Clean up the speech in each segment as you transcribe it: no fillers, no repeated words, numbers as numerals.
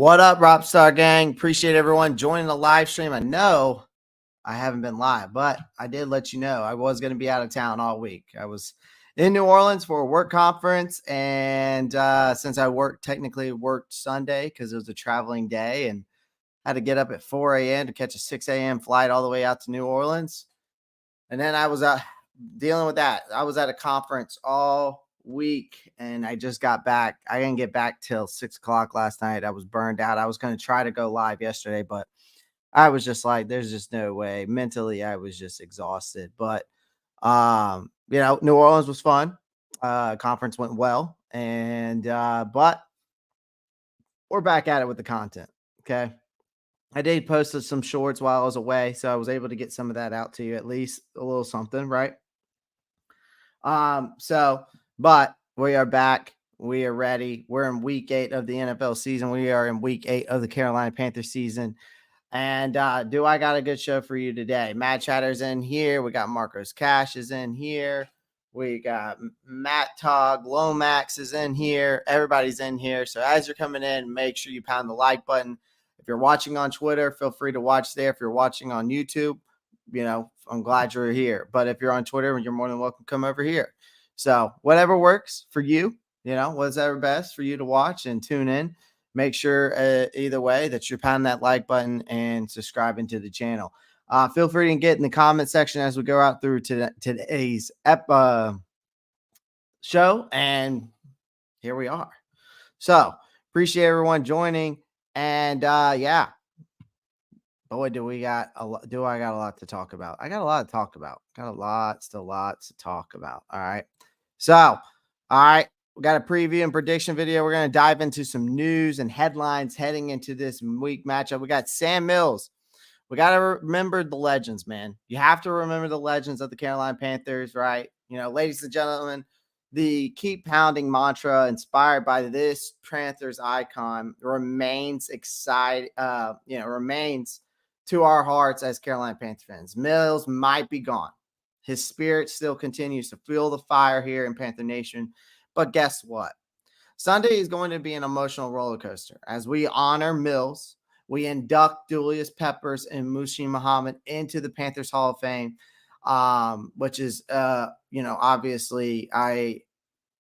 What up, Ropp gang? Appreciate everyone joining the live stream. I know I haven't been live, but I did let you know I was going to be out of town all week. I was in New Orleans for a work conference, and since I technically worked Sunday because it was a traveling day and had to get up at 4 a.m. to catch a 6 a.m. flight all the way out to New Orleans. And then I was dealing with that. I was at a conference all week and I just got back. I didn't get back till 6 o'clock last night. I was burned out. I was going to try to go live yesterday, but I was just like, there's just no way. Mentally, I was just exhausted. But New Orleans was fun. Conference went well. And but we're back at it with the content. Okay. I did post some shorts while I was away, so I was able to get some of that out to you, at least a little something, right? But we are back. We are ready. We're in week 8 of the NFL season. We are in week 8 of the Carolina Panthers season. And do I got a good show for you today? Matt Chatter's in here. We got Marcos Cash is in here. We got Matt Togg, Lomax is in here. Everybody's in here. So as you're coming in, make sure you pound the like button. If you're watching on Twitter, feel free to watch there. If you're watching on YouTube, I'm glad you're here. But if you're on Twitter, you're more than welcome to come over here. So whatever works for you, whatever best for you to watch and tune in. Make sure either way that you're pounding that like button and subscribing to the channel. Feel free to get in the comment section as we go out through today's show. And here we are. So appreciate everyone joining. And boy, I got a lot to talk about. I got a lot to talk about. Lots to talk about. All right. So, all right. We got a preview and prediction video. We're going to dive into some news and headlines heading into this week matchup. We got Sam Mills. We got to remember the legends, man. You have to remember the legends of the Carolina Panthers, right? Ladies and gentlemen, the keep pounding mantra inspired by this Panthers icon remains remains to our hearts as Carolina Panthers fans. Mills might be gone. His spirit still continues to fuel the fire here in Panther Nation. But guess what? Sunday is going to be an emotional roller coaster as we honor Mills. We induct Julius Peppers and Muhsin Muhammad into the Panthers Hall of Fame, which is, obviously I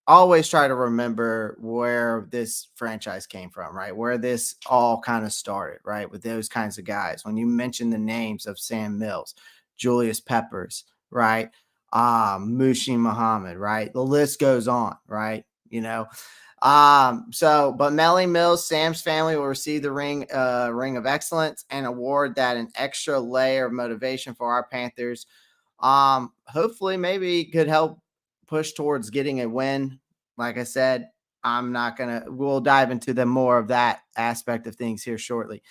always try to remember where this franchise came from, right? Where this all kind of started, right? With those kinds of guys. When you mention the names of Sam Mills, Julius Peppers, right? Muhsin Muhammad, right? The list goes on, right? But Melly Mills, Sam's family will receive the ring of excellence and award that an extra layer of motivation for our Panthers. Hopefully maybe could help push towards getting a win. Like I said, we'll dive into more of that aspect of things here shortly.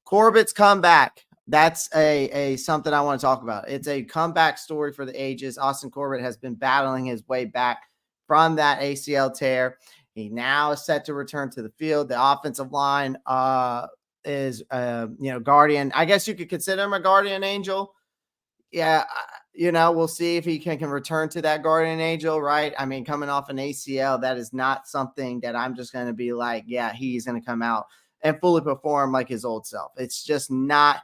Corbett's comeback. That's a something I want to talk about. It's a comeback story for the ages. Austin Corbett has been battling his way back from that ACL tear. He now is set to return to the field. The offensive line is guardian. I guess you could consider him a guardian angel. Yeah, we'll see if he can return to that guardian angel, right? I mean, coming off an ACL, that is not something that I'm just going to be like, yeah, he's going to come out and fully perform like his old self. It's just not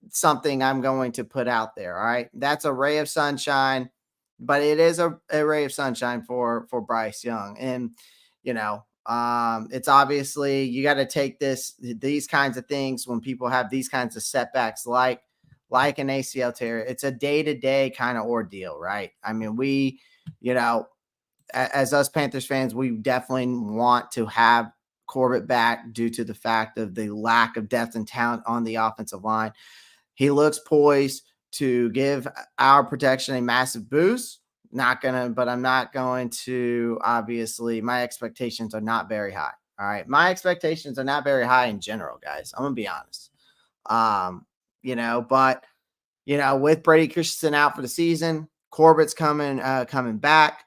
something I'm going to put out there. All right. That's a ray of sunshine, but it is a ray of sunshine for Bryce Young. And, it's obviously you got to take these kinds of things when people have these kinds of setbacks, like an ACL tear. It's a day-to-day kind of ordeal, right? I mean, as us Panthers fans, we definitely want to have Corbett back due to the fact of the lack of depth and talent on the offensive line. He looks poised to give our protection a massive boost. But I'm not going to, obviously, my expectations are not very high. All right. My expectations are not very high in general, guys. I'm going to be honest. But with Brady Christensen out for the season, Corbett's coming back.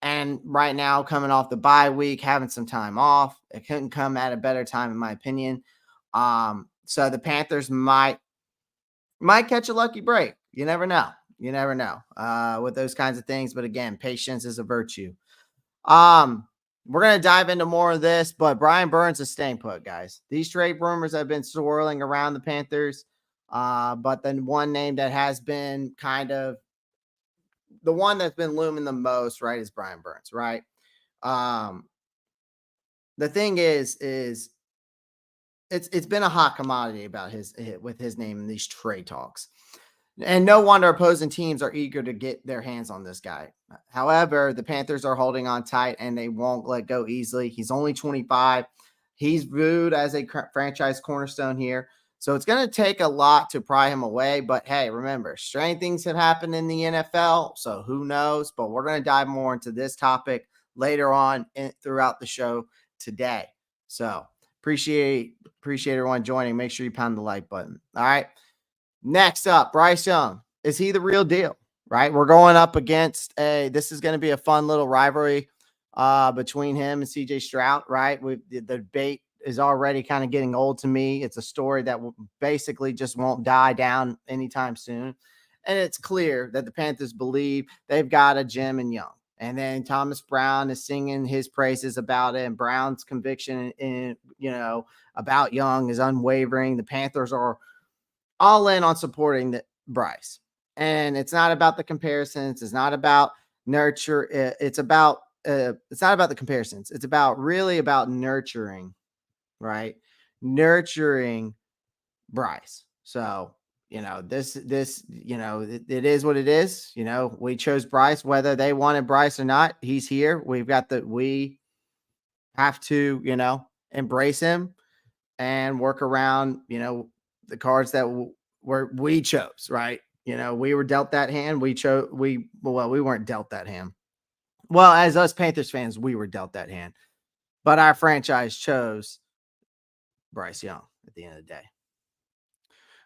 And right now, coming off the bye week, having some time off, it couldn't come at a better time, in my opinion. So the Panthers might catch a lucky break. You never know. With those kinds of things. But again, patience is a virtue. We're going to dive into more of this, but Brian Burns is staying put, guys. These trade rumors have been swirling around the Panthers. But then one name that has been kind of the one that's been looming the most, right, is Brian Burns, right? The thing is it's been a hot commodity about with his name in these trade talks. And no wonder opposing teams are eager to get their hands on this guy. However, the Panthers are holding on tight and they won't let go easily. He's only 25. He's viewed as a franchise cornerstone here. So it's going to take a lot to pry him away. But hey, remember, strange things have happened in the NFL. So who knows? But we're going to dive more into this topic later on throughout the show today. So appreciate everyone joining. Make sure you pound the like button. All right. Next up, Bryce Young. Is he the real deal? Right? We're going up against this is going to be a fun little rivalry between him and CJ Stroud, right? The debate is already kind of getting old to me. It's a story that basically just won't die down anytime soon. And it's clear that the Panthers believe they've got a gem in Young. And then Thomas Brown is singing his praises about it. And Brown's conviction about Young is unwavering. The Panthers are all in on supporting Bryce. And it's not about the comparisons. It's not about nurture. It's not about the comparisons. It's really about nurturing, right? Nurturing Bryce. So, it is what it is. We chose Bryce, whether they wanted Bryce or not. He's here. We have to, embrace him and work around, the cards that we chose, right? We were dealt that hand. We weren't dealt that hand. Well, as us Panthers fans, we were dealt that hand, but our franchise chose Bryce Young at the end of the day.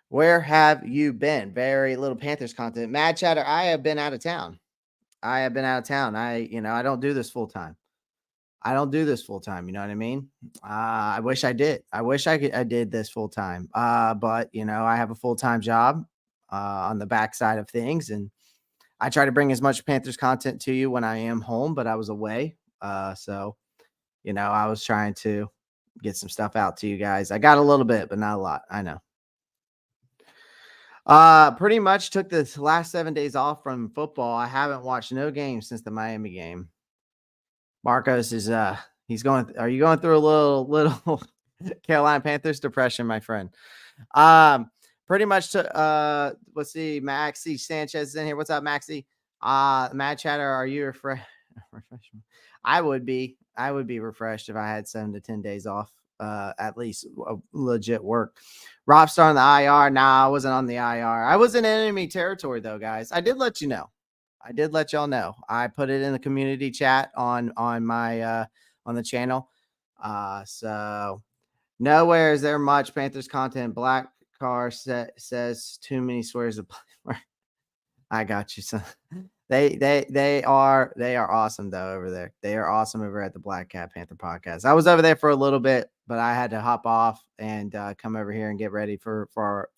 Where have you been? Very little Panthers content. Mad Chatter, I have been out of town. I don't do this full time. You know what I mean? I wish I did. I did this full time. But I have a full-time job on the backside of things. And I try to bring as much Panthers content to you when I am home, but I was away. So I was trying to get some stuff out to you guys. I got a little bit, but not a lot. I know. Pretty much took the last 7 days off from football. I haven't watched no games since the Miami game. Marcos is are you going through a little Carolina Panthers depression, my friend? Pretty much let's see, Maxie Sanchez is in here. What's up, Maxie? Mad Chatter, are you refreshed? I would be refreshed if I had 7 to 10 days off, at least legit work. Ropp on the IR. Nah, I wasn't on the IR. I was in enemy territory though, guys. I did let you know. I did let y'all know. I put it in the community chat on my on the channel. So nowhere is there much Panthers content. Black car says too many swears. I got you, son. They are awesome though over there. They are awesome over at the Black Cat Panther podcast. I was over there for a little bit, but I had to hop off and come over here and get ready for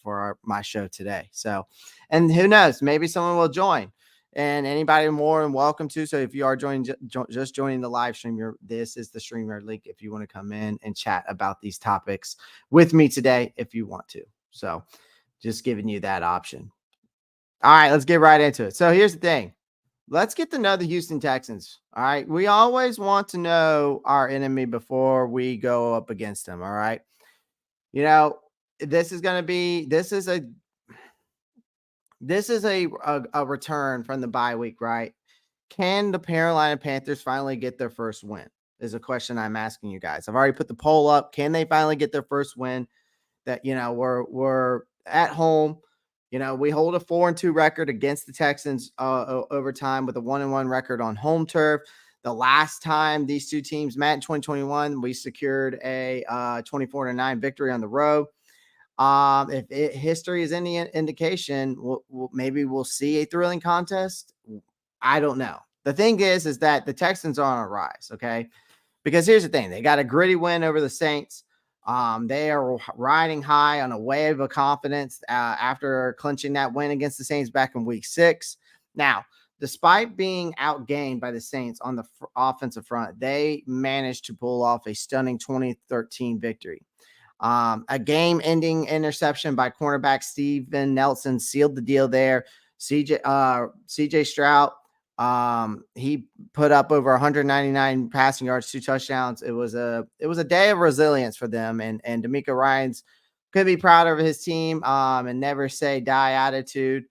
my show today. So, and who knows, maybe someone will join. And anybody more than welcome to. So if you are just joining the live stream, this is the streamer link if you want to come in and chat about these topics with me today if you want to. So just giving you that option. All right, let's get right into it. So here's the thing. Let's get to know the Houston Texans. All right. We always want to know our enemy before we go up against them. All right. You know, this is a return from the bye week, right? Can the Carolina Panthers finally get their first win? Is a question I'm asking you guys. I've already put the poll up. Can they finally get their first win? That, we're at home. We hold a 4-2 record against the Texans over time with a 1-1 record on home turf. The last time these two teams met in 2021, we secured a 24-9 victory on the road. If history is any indication, maybe we'll see a thrilling contest. I don't know. The thing is that the Texans are on a rise, okay? Because here's the thing. They got a gritty win over the Saints. They are riding high on a wave of confidence after clinching that win against the Saints back in week 6. Now, despite being outgained by the Saints on the offensive front, they managed to pull off a stunning 2013 victory. A game-ending interception by cornerback Steven Nelson sealed the deal there. CJ Stroud, he put up over 199 passing yards, 2 touchdowns. It was a day of resilience for them, and D'Amico Ryans could be proud of his team and never say die attitude.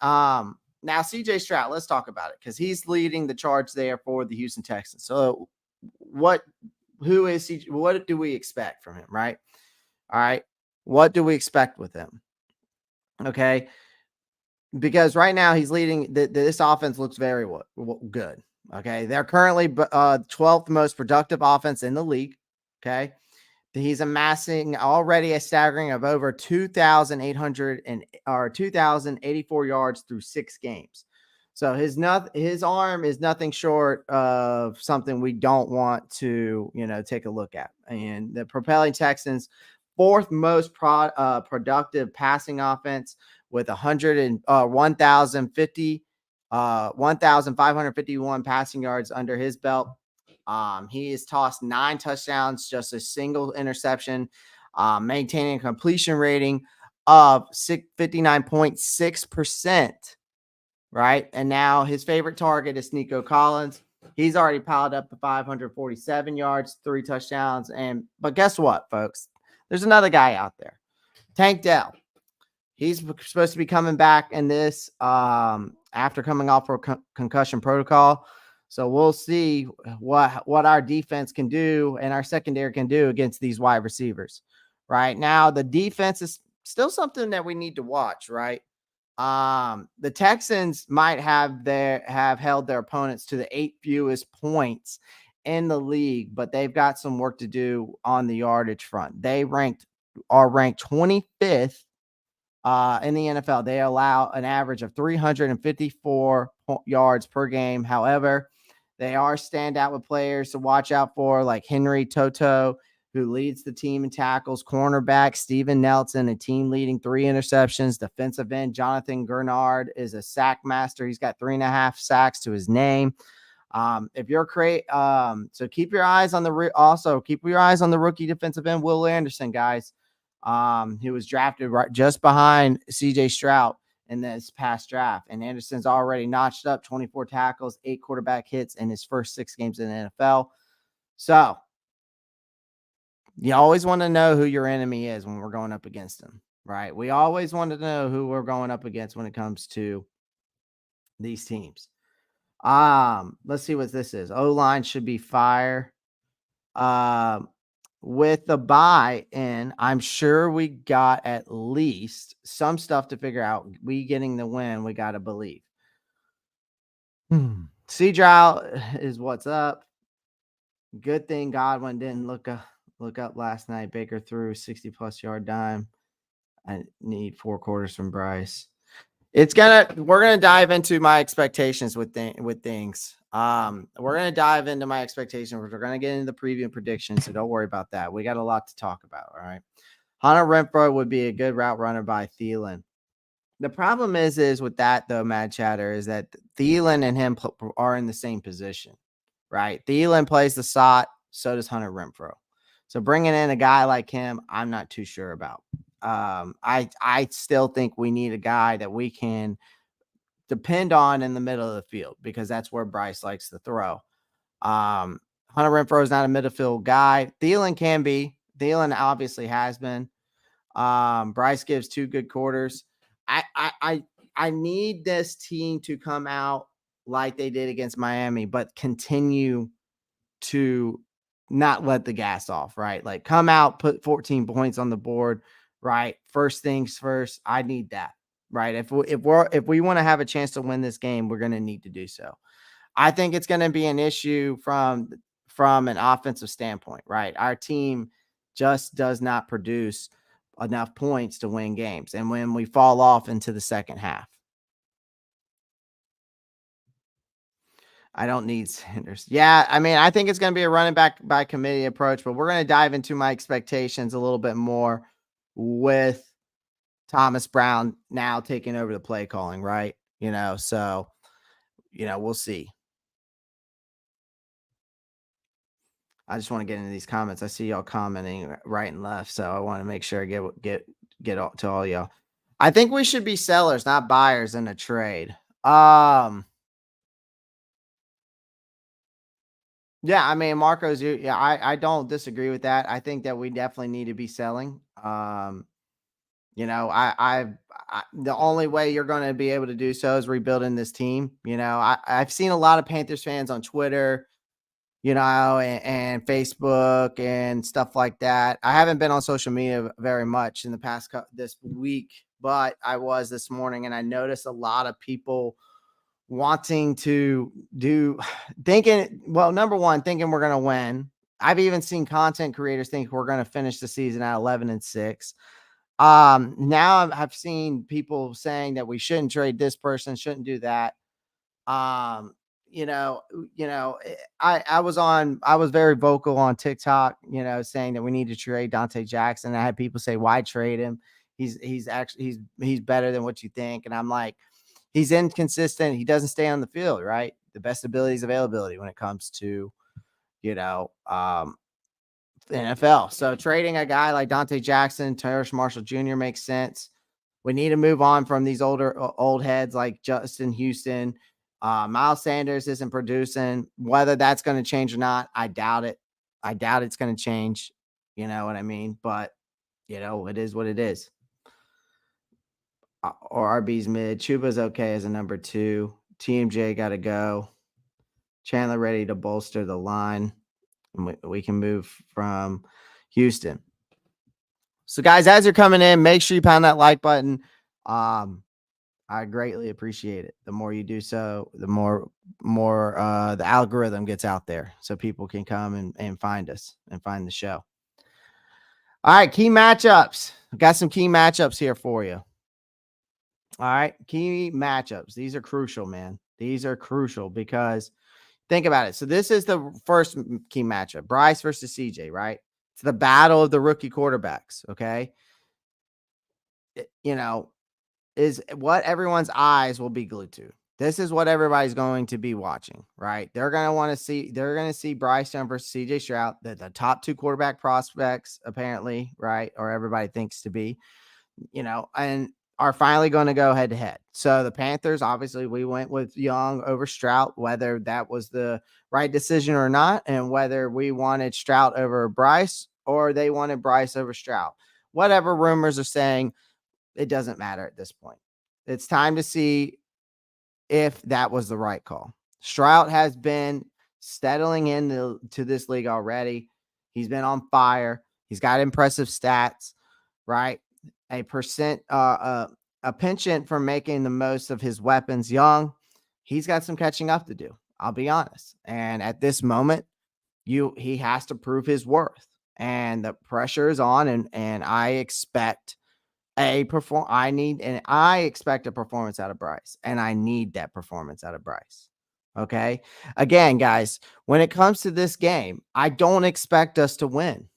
Now CJ Stroud, let's talk about it because he's leading the charge there for the Houston Texans. So what do we expect from him, right? All right. What do we expect with him? Okay. Because right now he's leading. This offense looks very good. Okay. They're currently 12th most productive offense in the league. Okay. He's amassing already a staggering of over 2,084 yards through 6 games. So his arm is nothing short of something we don't want to, take a look at. And the propelling Texans 4th most productive passing offense with 1,551 passing yards under his belt. He has tossed 9 touchdowns, just a single interception, maintaining a completion rating of 59.6%. Right. And now his favorite target is Nico Collins. He's already piled up to 547 yards, 3 touchdowns. But guess what, folks? There's another guy out there, Tank Dell. He's supposed to be coming back in this after coming off for concussion protocol. So we'll see what our defense can do and our secondary can do against these wide receivers. Right now, the defense is still something that we need to watch. Right. The Texans might have held their opponents to the 8th fewest points in the league, but they've got some work to do on the yardage front. They are ranked 25th in the NFL. They allow an average of 354 yards per game. However, they are standout with players to watch out for, like Henry Toto, who leads the team in tackles, cornerback Steven Nelson, a team leading 3 interceptions. Defensive end Jonathan Gurnard is a sack master. He's got 3.5 sacks to his name. If you're so keep your eyes on the rookie defensive end Will Anderson, guys. He was drafted right just behind CJ Stroud in this past draft, and Anderson's already notched up 24 tackles, 8 quarterback hits in his first 6 games in the NFL. So you always want to know who your enemy is when we're going up against them, right? We always want to know who we're going up against when it comes to these teams. Let's see what this is. O-line should be fire. With the bye in, I'm sure we got at least some stuff to figure out. We getting the win, we got to believe. C-Drow is what's up. Good thing Godwin didn't look up last night. Baker threw 60-plus yard dime. I need 4 quarters from Bryce. We're gonna dive into my expectations with things. We're gonna dive into my expectations. We're gonna get into the preview and predictions, so don't worry about that. We got a lot to talk about. All right. Hunter Renfrow would be a good route runner by Thielen. The problem is with that though, Mad Chatter, is that Thielen and him are in the same position, right? Thielen plays the slot, so does Hunter Renfrow. So bringing in a guy like him, I'm not too sure about. I still think we need a guy that we can depend on in the middle of the field because that's where Bryce likes to throw. Hunter Renfrow is not a midfield guy. Thielen can be. Thielen obviously has been. Bryce gives 2 good quarters. I need this team to come out like they did against Miami, but continue to not let the gas off, right? Like come out, put 14 points on the board, right? First things first. I need that, right? If we want to have a chance to win this game, we're going to need to do so. I think it's going to be an issue from an offensive standpoint, right? Our team just does not produce enough points to win games. And when we fall off into the second half, I don't need Sanders. Yeah, I mean, I think it's going to be a running back by committee approach, but we're going to dive into my expectations a little bit more with Thomas Brown now taking over the play calling, right? So, we'll see. I just want to get into these comments. I see y'all commenting right and left, so I want to make sure I get to all y'all. I think we should be sellers, not buyers in a trade. Yeah, I mean, Marco's. Yeah, I don't disagree with that. I think that we definitely need to be selling. The only way you're going to be able to do so is rebuilding this team. I've seen a lot of Panthers fans on Twitter, and Facebook and stuff like that. I haven't been on social media very much in the past this week, but I was this morning, and I noticed a lot of people wanting to thinking number one, thinking we're going to win. I've even seen content creators think we're going to finish the season at 11-6. Now I've seen people saying that we shouldn't trade this person, shouldn't do that. I was very vocal on TikTok, saying that we need to trade Dante Jackson. I had people say, why trade him? He's better than what you think. And I'm like, he's inconsistent. He doesn't stay on the field, right? The best ability is availability when it comes to, the NFL. So trading a guy like Dante Jackson, Terrace Marshall Jr. makes sense. We need to move on from these old heads like Justin Houston. Miles Sanders isn't producing. Whether that's going to change or not, I doubt it. I doubt it's going to change. You know what I mean? But, it is what it is. Or RB's mid. Chuba's okay as a number 2. TMJ got to go. Chandler ready to bolster the line. And we can move from Houston. So, guys, as you're coming in, make sure you pound that like button. I greatly appreciate it. The more you do so, the more the algorithm gets out there so people can come and find us and find the show. All right, key matchups. I've got some key matchups here for you. All right, key matchups. These are crucial, man. These are crucial because think about it. So this is the first key matchup, Bryce versus CJ, right? It's the battle of the rookie quarterbacks, okay? Is what everyone's eyes will be glued to. This is what everybody's going to be watching, right? They're going to see Bryce Young versus CJ Stroud, the top 2 quarterback prospects, apparently, right? Or everybody thinks to be, and are finally going to go head to head. So the Panthers, obviously, we went with Young over Stroud, whether that was the right decision or not, and whether we wanted Stroud over Bryce or they wanted Bryce over Stroud. Whatever rumors are saying, it doesn't matter at this point. It's time to see if that was the right call. Stroud has been settling into this league already. He's been on fire. He's got impressive stats, right? A penchant for making the most of his weapons. Young, he's got some catching up to do. I'll be honest. And at this moment, he has to prove his worth. And the pressure is on, and I expect I expect a performance out of Bryce, and I need that performance out of Bryce. Okay. Again, guys, when it comes to this game, I don't expect us to win.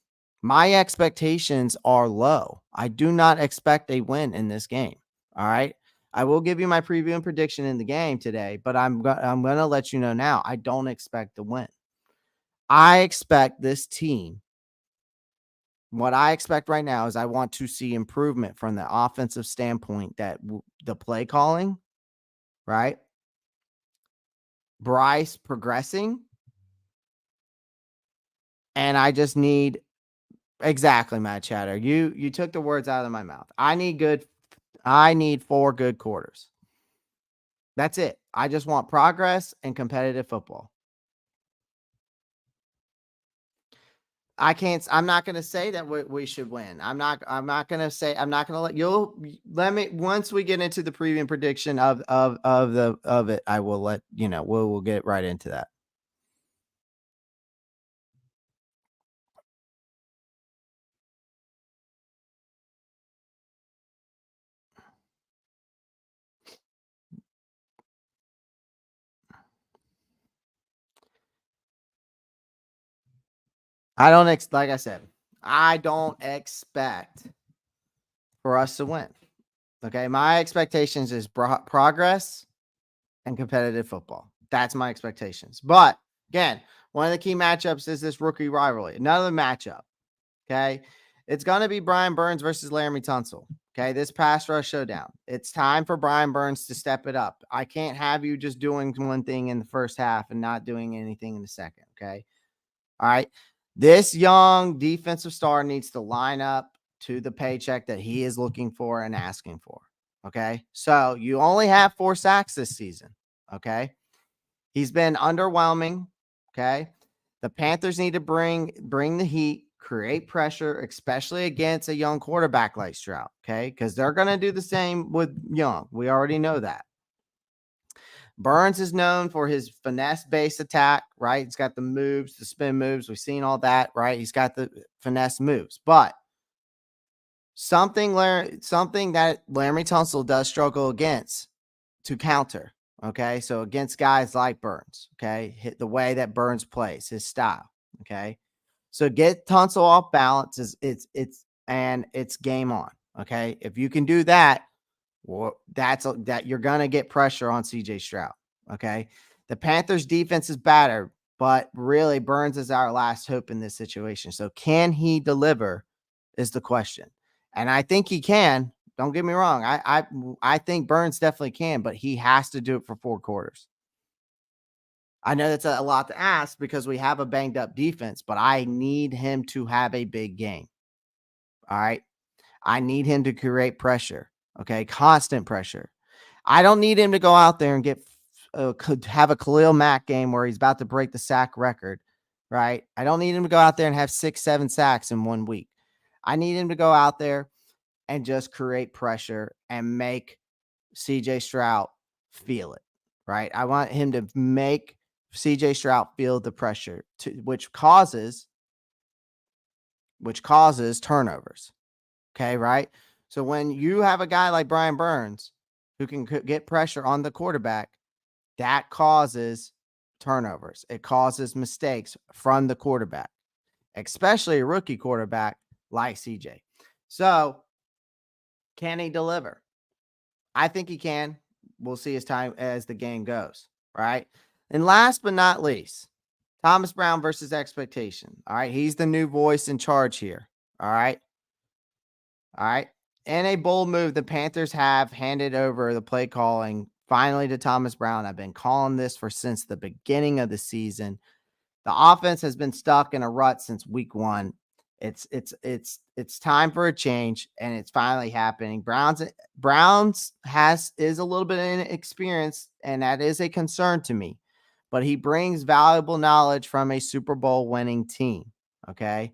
My expectations are low. I do not expect a win in this game. All right. I will give you my preview and prediction in the game today, but I'm going to let you know now. I don't expect to win. I expect this team. What I expect right now is I want to see improvement from the offensive standpoint, that the play calling, right? Bryce progressing, and I just need exactly, Matt Chatter. You took the words out of my mouth. I need 4 good quarters. That's it. I just want progress and competitive football. I'm not going to say that we should win. I'm not going to say, I'm not going to let me, once we get into the preview and prediction of it, I will let you know, we'll get right into that. Like I said, I don't expect for us to win. Okay. My expectations is progress and competitive football. That's my expectations. But again, one of the key matchups is this rookie rivalry. Another matchup. Okay. It's going to be Brian Burns versus Laramie Tunsil. Okay. This pass rush showdown. It's time for Brian Burns to step it up. I can't have you just doing one thing in the first half and not doing anything in the second. Okay. All right. This young defensive star needs to line up to the paycheck that he is looking for and asking for. Okay. So you only have 4 sacks this season. Okay. He's been underwhelming. Okay. The Panthers need to bring the heat, create pressure, especially against a young quarterback like Stroud. Okay. Because they're going to do the same with Young. We already know that. Burns is known for his finesse-based attack, right? He's got the moves, the spin moves. We've seen all that, right? He's got the finesse moves. But something that Laramie Tunsil does struggle against to counter, okay? So against guys like Burns, okay? Hit the way that Burns plays, his style, okay? So get Tunsil off balance, it's game on, okay? If you can do that, well, that you're going to get pressure on CJ Stroud. Okay. The Panthers defense is battered, but really Burns is our last hope in this situation. So can he deliver is the question. And I think he can. Don't get me wrong. I think Burns definitely can, but he has to do it for 4 quarters. I know that's a lot to ask because we have a banged up defense, but I need him to have a big game. All right. I need him to create pressure. Okay. Constant pressure. I don't need him to go out there and could have a Khalil Mack game where he's about to break the sack record, right? I don't need him to go out there and have 6, 7 sacks in 1 week. I need him to go out there and just create pressure and make CJ Stroud feel it, right? I want him to make CJ Stroud feel the pressure, which causes turnovers. Okay, right? So when you have a guy like Brian Burns who can get pressure on the quarterback, that causes turnovers. It causes mistakes from the quarterback, especially a rookie quarterback like CJ. So can he deliver? I think he can. We'll see as the game goes. Right. And last but not least, Thomas Brown versus expectation. All right. He's the new voice in charge here. All right. All right. In a bold move, the Panthers have handed over the play calling finally to Thomas Brown. I've been calling this since the beginning of the season. The offense has been stuck in a rut since week 1. It's time for a change, and it's finally happening. Browns is a little bit inexperienced, and that is a concern to me. But he brings valuable knowledge from a Super Bowl winning team. Okay.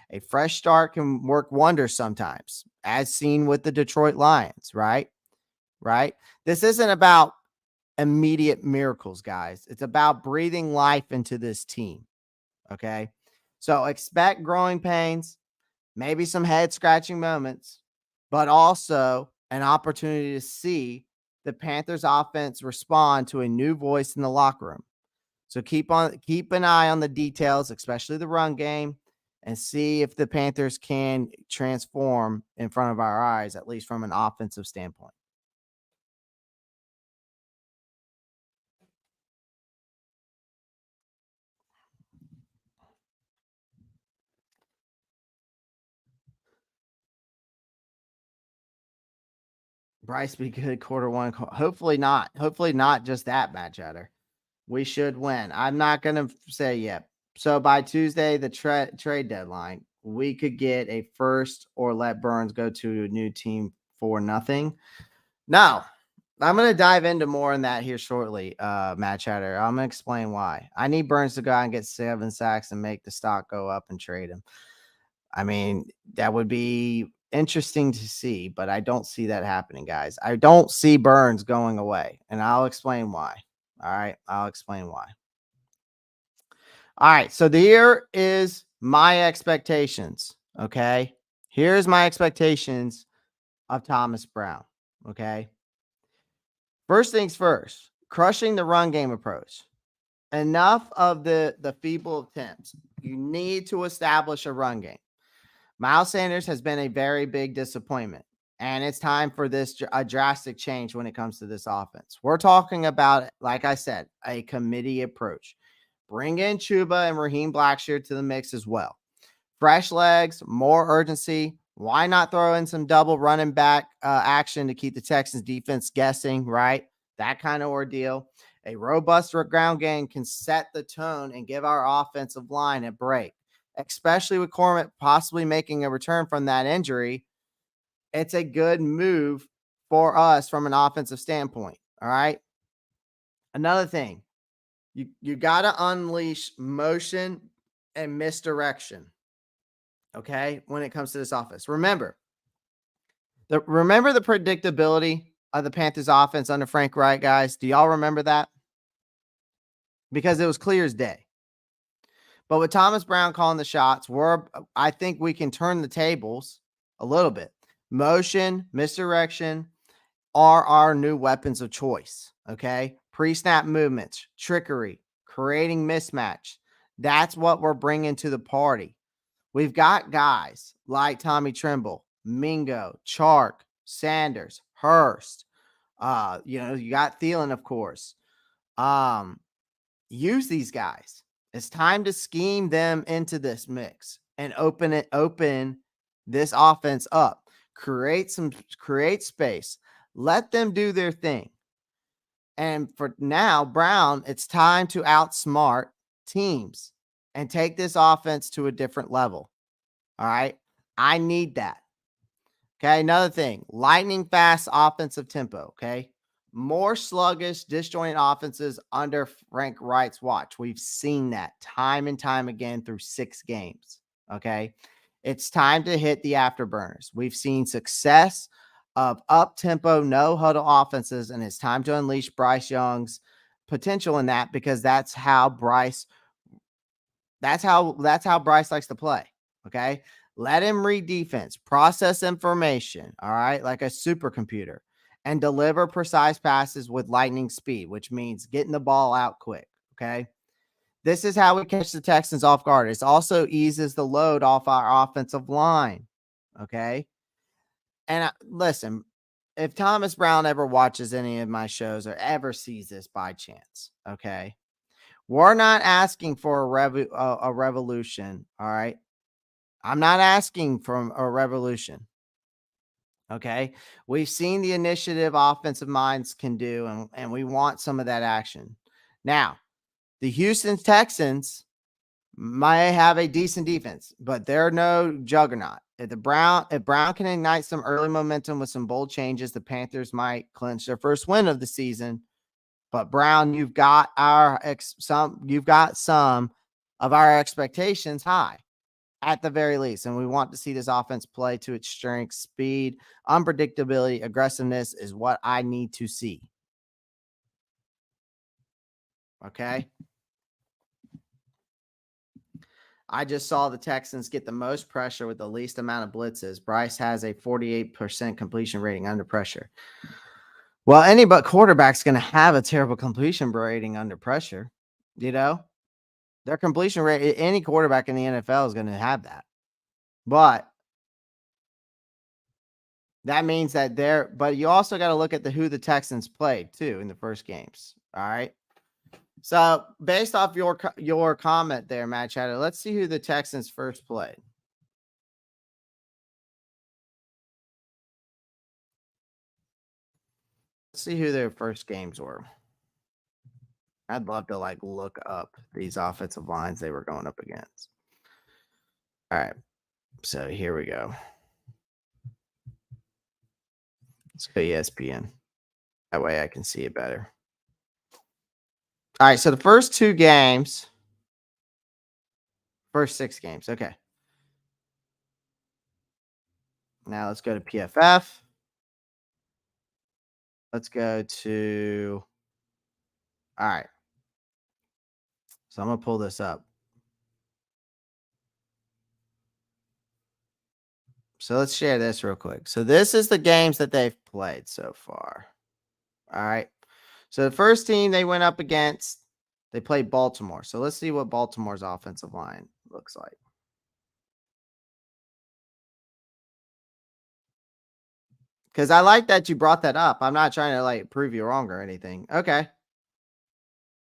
A fresh start can work wonders sometimes, as seen with the Detroit Lions, right? Right? This isn't about immediate miracles, guys. It's about breathing life into this team, okay? So expect growing pains, maybe some head-scratching moments, but also an opportunity to see the Panthers offense respond to a new voice in the locker room. So keep an eye on the details, especially the run game, and see if the Panthers can transform in front of our eyes, at least from an offensive standpoint. Bryce be good quarter one. Hopefully not. Hopefully not just that, Matt Chatter. We should win. I'm not going to say yet. So by Tuesday, the trade deadline, we could get a first or let Burns go to a new team for nothing. No, I'm going to dive into more on that here shortly, Matt Chatter. I'm going to explain why. I need Burns to go out and get 7 sacks and make the stock go up and trade him. I mean, that would be interesting to see, but I don't see that happening, guys. I don't see Burns going away, and I'll explain why. All right, I'll explain why. All right, so here is my expectations, okay? Here's my expectations of Thomas Brown, okay? First things first, crushing the run game approach. Enough of the feeble attempts. You need to establish a run game. Miles Sanders has been a very big disappointment, and it's time for a drastic change when it comes to this offense. We're talking about, like I said, a committee approach. Bring in Chuba and Raheem Blackshear to the mix as well. Fresh legs, more urgency. Why not throw in some double running back action to keep the Texans defense guessing, right? That kind of ordeal. A robust ground game can set the tone and give our offensive line a break, especially with Cormac possibly making a return from that injury. It's a good move for us from an offensive standpoint. All right. Another thing, you got to unleash motion and misdirection. Okay, when it comes to this offense, remember the predictability of the Panthers offense under Frank Reich, guys. Do y'all remember that? Because it was clear as day. But with Thomas Brown calling the shots, I think we can turn the tables a little bit. Motion, misdirection are our new weapons of choice. Okay, pre-snap movements, trickery, creating mismatch. That's what we're bringing to the party. We've got guys like Tommy Tremble, Mingo, Chark, Sanders, Hurst. You got Thielen, of course. Use these guys. It's time to scheme them into this mix and open this offense up. Create space. Let them do their thing. And for now, Brown, it's time to outsmart teams and take this offense to a different level. All right. I need that. Okay. Another thing, lightning fast offensive tempo. Okay. More sluggish, disjointed offenses under Frank Reich's watch. We've seen that time and time again through 6 games. Okay. It's time to hit the afterburners. We've seen success of up-tempo, no-huddle offenses, and it's time to unleash Bryce Young's potential in that, because that's how Bryce likes to play. Okay. Let him read defense, process information, all right, like a supercomputer, and deliver precise passes with lightning speed, which means getting the ball out quick. Okay. This is how we catch the Texans off guard. It also eases the load off our offensive line. Okay. And listen, if Thomas Brown ever watches any of my shows or ever sees this by chance, okay, we're not asking for a revolution. All right. I'm not asking for a revolution. Okay. We've seen the initiative offensive minds can do, and we want some of that action. Now, the Houston Texans might have a decent defense, but they're no juggernaut. If Brown can ignite some early momentum with some bold changes, the Panthers might clinch their first win of the season. But Brown, you've got some of our expectations high at the very least, and we want to see this offense play to its strengths. Speed, unpredictability, aggressiveness is what I need to see. Okay. I just saw the Texans get the most pressure with the least amount of blitzes. Bryce has a 48% completion rating under pressure. Well, any but quarterback's going to have a terrible completion rating under pressure. You know, their completion rate, any quarterback in the NFL is going to have that. But that means that but you also got to look at who the Texans played too in the first games. All right. So based off your comment there, Matt Chatter, let's see who the Texans first played. Let's see who their first games were. I'd love to look up these offensive lines they were going up against. All right. So here we go. Let's go ESPN. That way I can see it better. All right. So the first 2 games, first 6 games. Okay. Now let's go to PFF. Let's go to, all right. So I'm going to pull this up. So let's share this real quick. So this is the games that they've played so far. All right. So the first team they went up against, they played Baltimore. So let's see what Baltimore's offensive line looks like. Because I like that you brought that up. I'm not trying to prove you wrong or anything. Okay.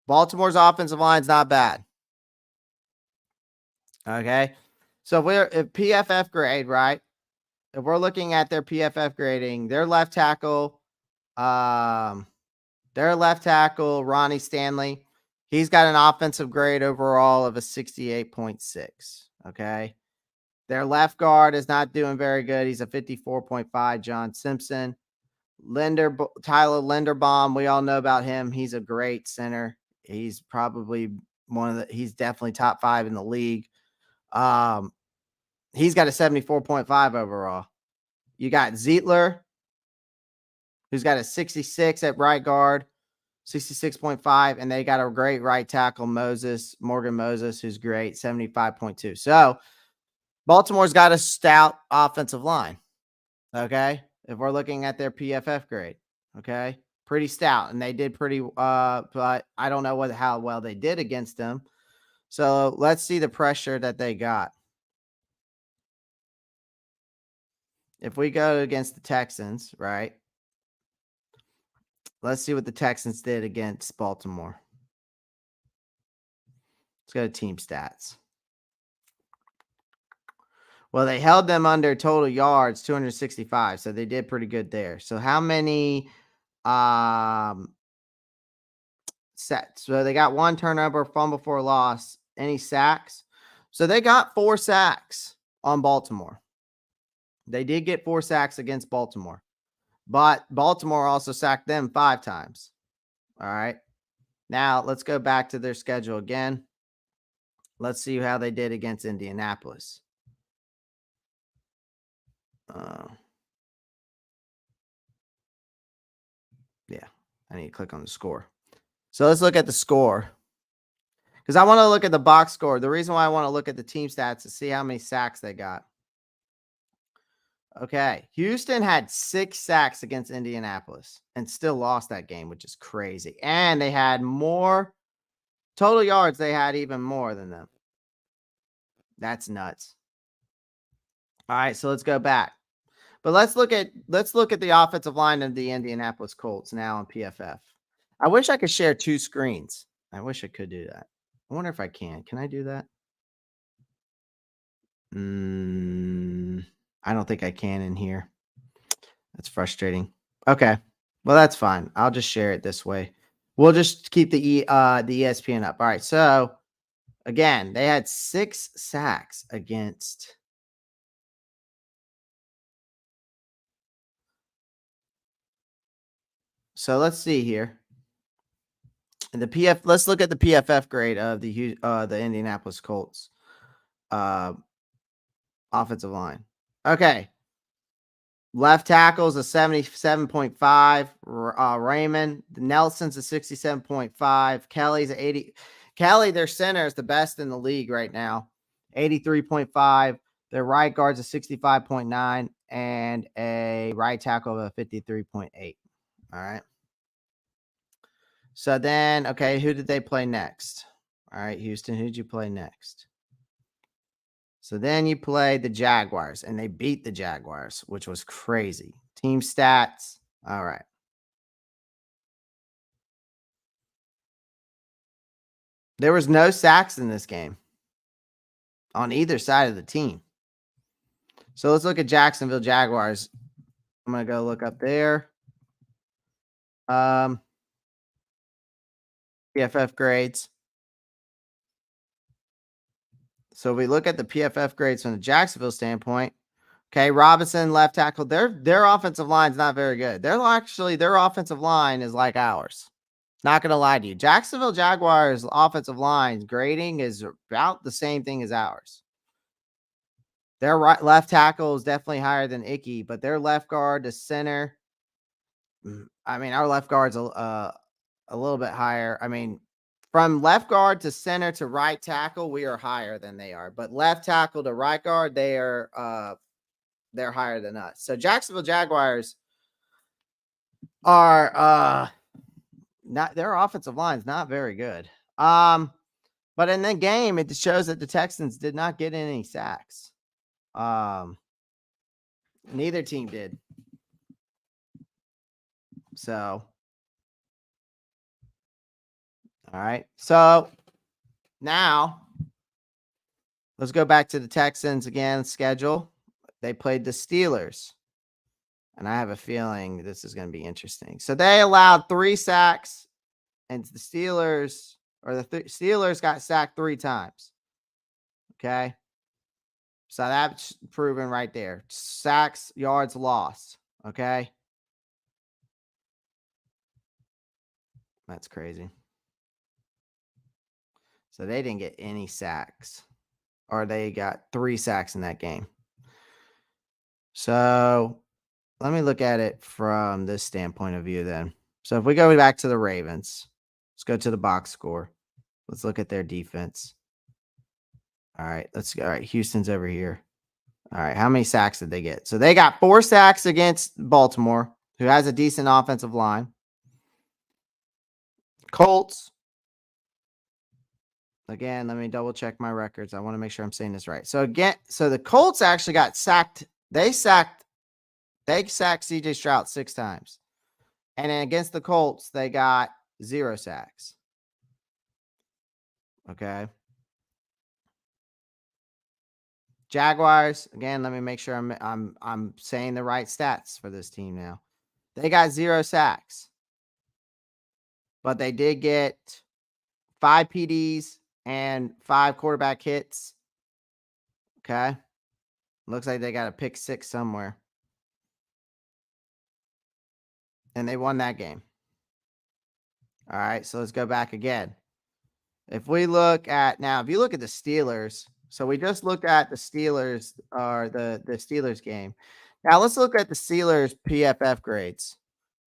Baltimore's offensive line's not bad. Okay. So if PFF grade, right? If we're looking at their PFF grading, their left tackle, Ronnie Stanley, he's got an offensive grade overall of a 68.6. Okay. Their left guard is not doing very good. He's a 54.5. John Simpson. Tyler Linderbaum, we all know about him. He's a great center. He's probably he's definitely top 5 in the league. He's got a 74.5 overall. You got Zietler, who's got a 66 at right guard, 66.5, and they got a great right tackle, Morgan Moses, who's great, 75.2. So Baltimore's got a stout offensive line. Okay. If we're looking at their PFF grade, okay, pretty stout, and they did pretty, but I don't know how well they did against them. So let's see the pressure that they got. If we go against the Texans, right? Let's see what the Texans did against Baltimore. Let's go to team stats. Well, they held them under total yards, 265. So they did pretty good there. So how many sacks? So they got 1 turnover, fumble for loss, any sacks? So they got 4 sacks on Baltimore. They did get 4 sacks against Baltimore. But Baltimore also sacked them 5 times. All right. Now let's go back to their schedule again. Let's see how they did against Indianapolis. Yeah, I need to click on the score. So let's look at the score. Because I want to look at the box score. The reason why I want to look at the team stats is to see how many sacks they got. Okay, Houston had 6 sacks against Indianapolis and still lost that game, which is crazy. And they had more total yards. They had even more than them. That's nuts. All right, so let's go back. But let's look at the offensive line of the Indianapolis Colts now on PFF. I wish I could share 2 screens. I wish I could do that. I wonder if I can. Can I do that? I don't think I can in here. That's frustrating. Okay. Well, that's fine. I'll just share it this way. We'll just keep the ESPN up. All right. So again, they had 6 sacks against So let's see here. Let's look at the PFF grade of the Indianapolis Colts offensive line. Okay. Left tackle's a 77.5. Raymond Nelson's a 67.5. Kelly's a 80. Kelly, their center, is the best in the league right now. 83.5. Their right guard's a 65.9 and a right tackle of a 53.8. All right. So then, okay, who did they play next? All right, Houston, who'd you play next? So then you play the Jaguars, and they beat the Jaguars, which was crazy. Team stats. All right. There was no sacks in this game on either side of the team. So let's look at Jacksonville Jaguars. I'm going to go look up there. PFF grades. So if we look at the PFF grades from the Jacksonville standpoint, okay, Robinson, left tackle, their offensive line is not very good. Their offensive line is like ours. Not going to lie to you. Jacksonville Jaguars offensive line grading is about the same thing as ours. Their left tackle is definitely higher than Icky, but their left guard to center, I mean, our left guard's a little bit higher. I mean, from left guard to center to right tackle, we are higher than they are. But left tackle to right guard, they're higher than us. So Jacksonville Jaguars are not, their offensive line is not very good. But in the game, it shows that the Texans did not get any sacks. Neither team did. So, all right. So now let's go back to the Texans again. Schedule. They played the Steelers. And I have a feeling this is going to be interesting. So they allowed 3 sacks, and the Steelers Steelers got sacked 3 times. Okay. So that's proven right there. Sacks, yards lost. Okay. That's crazy. So they didn't get any sacks, or they got 3 sacks in that game. So let me look at it from this standpoint of view then. So if we go back to the Ravens, let's go to the box score. Let's look at their defense. All right, let's go. All right, Houston's over here. All right, how many sacks did they get? So they got 4 sacks against Baltimore, who has a decent offensive line. Colts. Again, let me double check my records. I want to make sure I'm saying this right. So the Colts actually got sacked. They sacked CJ Stroud 6 times. And then against the Colts, they got 0 sacks. Okay. Jaguars, again, let me make sure I'm saying the right stats for this team now. They got 0 sacks. But they did get 5 PDs and 5 quarterback hits. Okay. Looks like they got a pick 6 somewhere. And they won that game. All right, so let's go back again. If we look at now, if you look at the Steelers, so we just looked at the Steelers or the Steelers game. Now let's look at the Steelers PFF grades.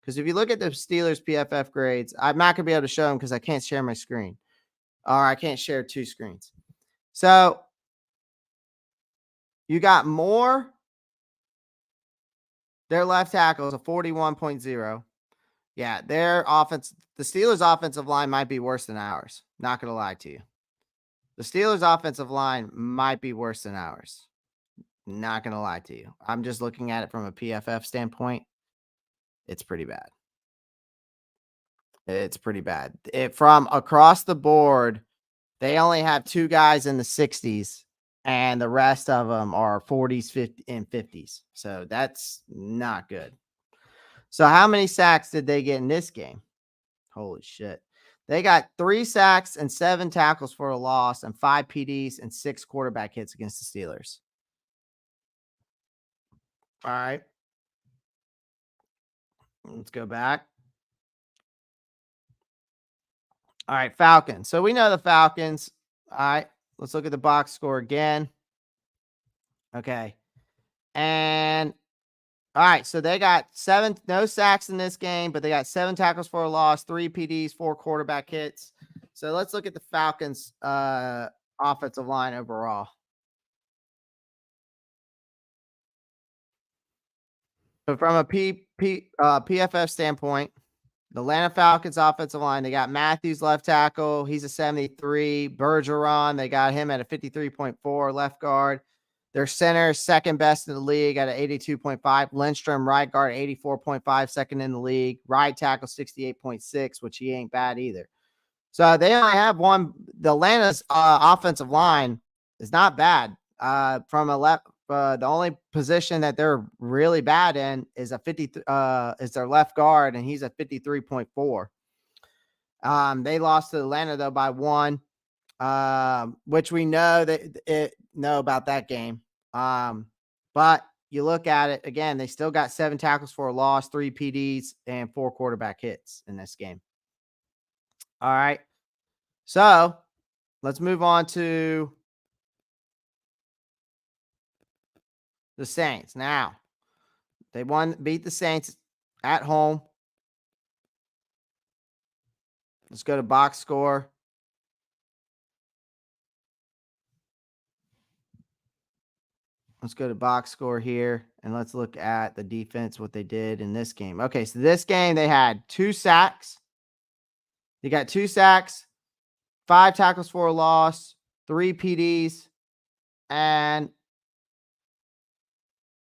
Because if you look at the Steelers PFF grades, I'm not going to be able to show them because I can't share my screen. Or I can't share 2 screens. So you got Moore. Their left tackle is a 41.0. Yeah, their offense, the Steelers' offensive line might be worse than ours. Not going to lie to you. The Steelers' offensive line might be worse than ours. Not going to lie to you. I'm just looking at it from a PFF standpoint. It's pretty bad. It's pretty bad. From across the board, they only have 2 guys in the 60s, and the rest of them are 40s, 50s, and 50s. So that's not good. So how many sacks did they get in this game? Holy shit. They got 3 sacks and 7 tackles for a loss and 5 PDs and 6 quarterback hits against the Steelers. All right. Let's go back. All right, Falcons. So we know the Falcons. All right, let's look at the box score again. Okay. And all right, so they got 7, no sacks in this game, but they got 7 tackles for a loss, 3 PDs, 4 quarterback hits. So let's look at the Falcons' offensive line overall. But from a PFF standpoint, the Atlanta Falcons offensive line, they got Matthews left tackle. He's a 73. Bergeron, they got him at a 53.4 left guard. Their center is second best in the league at an 82.5. Lindstrom, right guard, 84.5, second in the league. Right tackle, 68.6, which he ain't bad either. So they only have one. The Atlanta's offensive line is not bad. From a left, the only position that they're really bad in is is their left guard, and he's at 53.4. They lost to Atlanta though by 1, which we know know about that game. But you look at it again, they still got 7 tackles for a loss, 3 PDs, and 4 quarterback hits in this game. All right. So let's move on to the Saints. Now, they beat the Saints at home. Let's go to box score. Let's go to box score here, and let's look at the defense, what they did in this game. Okay, so this game, they had 2 sacks. They got 2 sacks, 5 tackles for a loss, 3 PDs, and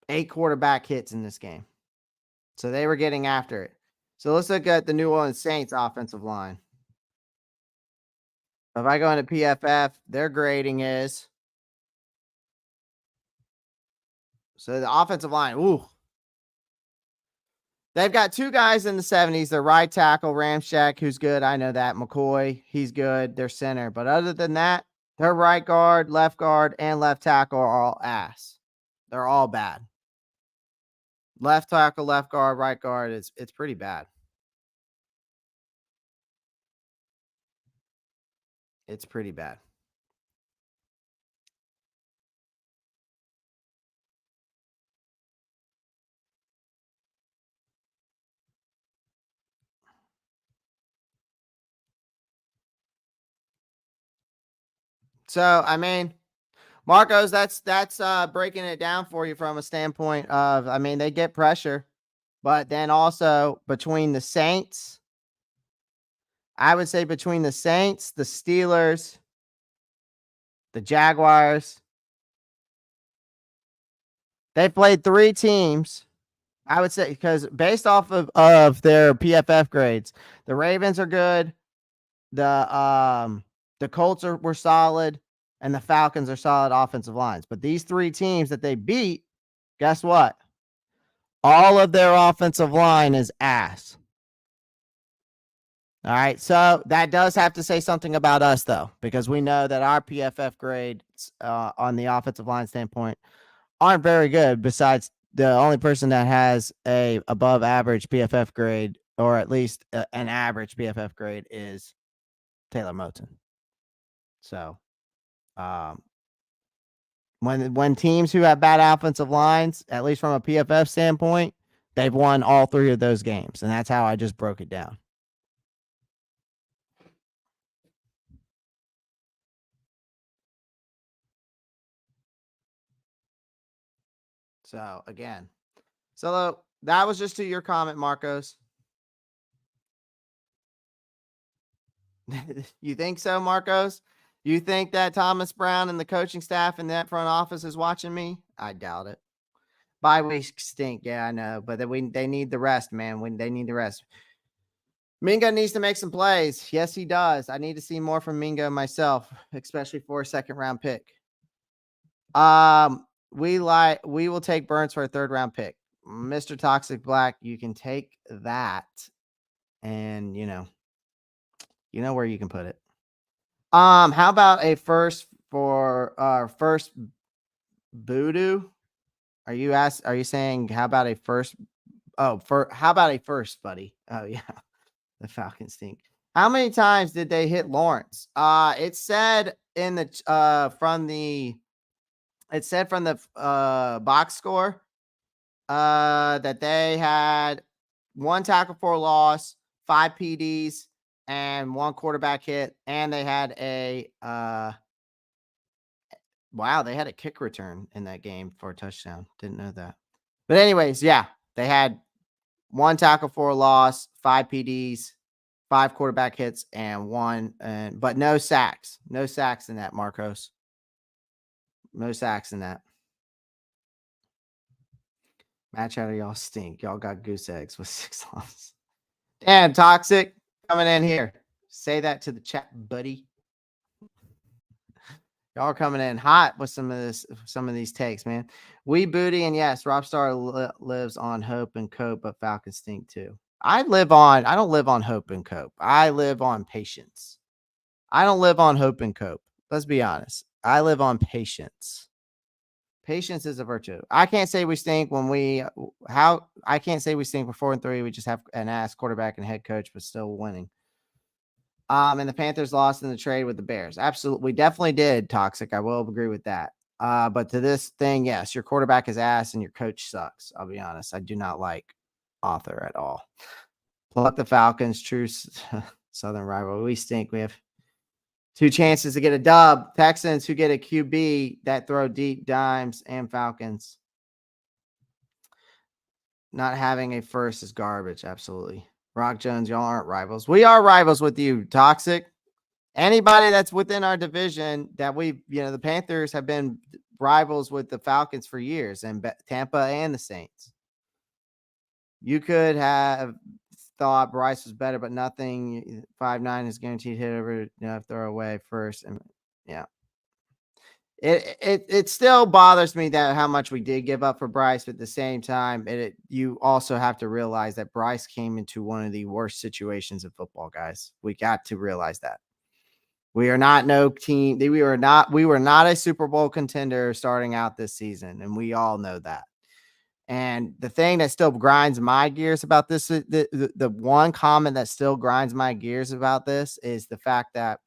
8 quarterback hits in this game. So they were getting after it. So let's look at the New Orleans Saints offensive line. If I go into PFF, their grading is. So the offensive line, they've got 2 guys in the 70s. Their right tackle, Ramczyk, who's good. I know that. McCoy, he's good. Their center. But other than that, their right guard, and left tackle are all ass. They're all bad. Left tackle, left guard, right guard, it's pretty bad. It's pretty bad. So, I mean, Marcos, that's breaking it down for you from a standpoint of, I mean, they get pressure, but then also between the Saints, I would say between the Saints, the Steelers, the Jaguars, they played 3 teams. I would say, because based off of their PFF grades, the Ravens are good, the Colts were solid, and the Falcons are solid offensive lines. But these 3 teams that they beat, guess what? All of their offensive line is ass. All right, so that does have to say something about us, though, because we know that our PFF grades on the offensive line standpoint aren't very good. Besides, the only person that has a above average PFF grade, or at least an average PFF grade, is Taylor Moton. So, when teams who have bad offensive lines, at least from a PFF standpoint, they've won all 3 of those games, and that's how I just broke it down. So again, so that was just to your comment, Marcos. You think so, Marcos? You think that Thomas Brown and the coaching staff in that front office is watching me? I doubt it. Bye week stink. Yeah, I know, but they need the rest, man. They need the rest. Mingo needs to make some plays. Yes, he does. I need to see more from Mingo myself, especially for a 2nd round pick. We will take Burns for a 3rd round pick. Mr. Toxic Black, you can take that, and you know where you can put it. How about a first for our first Voodoo? Are you saying how about a first? Oh, how about a first, buddy? Oh yeah, the Falcons stink. How many times did they hit Lawrence? It said in the from the box score that they had 1 tackle for a loss, 5 PDs, and 1 quarterback hit, and they had a they had a kick return in that game for a touchdown. Didn't know that. But anyways, yeah. They had 1 tackle for a loss, 5 PDs, 5 quarterback hits, and but no sacks. No sacks in that, Marcos. No sacks in that. Match out of y'all stink. Y'all got goose eggs with 6 losses. Damn, Toxic coming in here. Say that to the chat, buddy. Y'all are coming in hot with some of these takes, man. We booty, and yes, Rockstar lives on hope and cope, but Falcon stink too. I don't live on hope and cope. I live on patience. I don't live on hope and cope. Let's be honest. I live on patience. Patience is a virtue. I can't say we stink I can't say we stink. We're 4-3. We just have an ass quarterback and head coach, but still winning. And the Panthers lost in the trade with the Bears. Absolutely. We definitely did, Toxic. I will agree with that. But to this thing, yes, your quarterback is ass and your coach sucks. I'll be honest. I do not like Author at all. Pluck the Falcons, true Southern rival. We stink. We have 2 chances to get a dub. Texans who get a QB that throw deep dimes, and Falcons. Not having a first is garbage. Absolutely. Rock Jones, y'all aren't rivals. We are rivals with you, Toxic. Anybody that's within our division that the Panthers have been rivals with the Falcons for years, and Tampa and the Saints. You could have thought Bryce was better, but nothing. 5'9" is guaranteed hit over, throw away first. And yeah. It still bothers me that how much we did give up for Bryce, but at the same time, you also have to realize that Bryce came into one of the worst situations in football, guys. We got to realize that. We are not no team. We were not a Super Bowl contender starting out this season, and we all know that. And the thing that still grinds my gears about this, the one comment that still grinds my gears about this is the fact that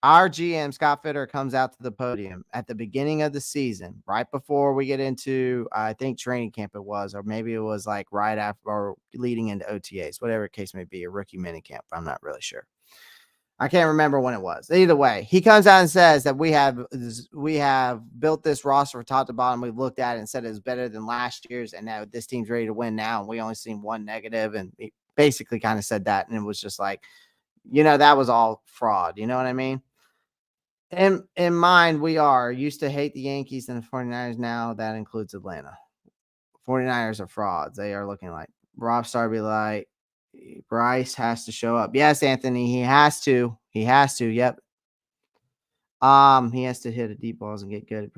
our GM, Scott Fitter, comes out to the podium at the beginning of the season, right before we get into, I think, training camp it was, or maybe it was like right after or leading into OTAs, whatever the case may be, a rookie mini camp. I'm not really sure. I can't remember when it was. Either way, he comes out and says that we have built this roster from top to bottom. We've looked at it and said it was better than last year's, and now this team's ready to win now, and we only seen 1 negative, and he basically kind of said that, and it was just like, that was all fraud. You know what I mean? In mind, we are used to hate the Yankees and the 49ers. Now that includes Atlanta. 49ers are frauds. They are looking like Rob Starby like Bryce has to show up. Yes, Anthony, he has to. He has to. Yep. He has to hit a deep balls and get good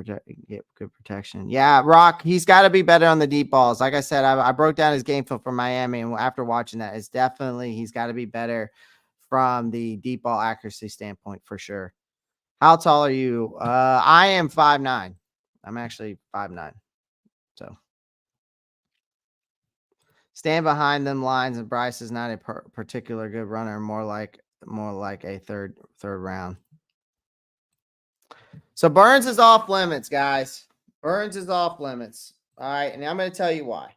protection. Yeah, Rock, he's got to be better on the deep balls. Like I said, I broke down his game film for Miami, and after watching that, it's definitely he's got to be better from the deep ball accuracy standpoint for sure. How tall are you? I am 5'9". I'm actually 5'9". So stand behind them lines, and Bryce is not a particular good runner, more like a third round. So Burns is off limits, guys. Burns is off limits. All right, and I'm going to tell you why.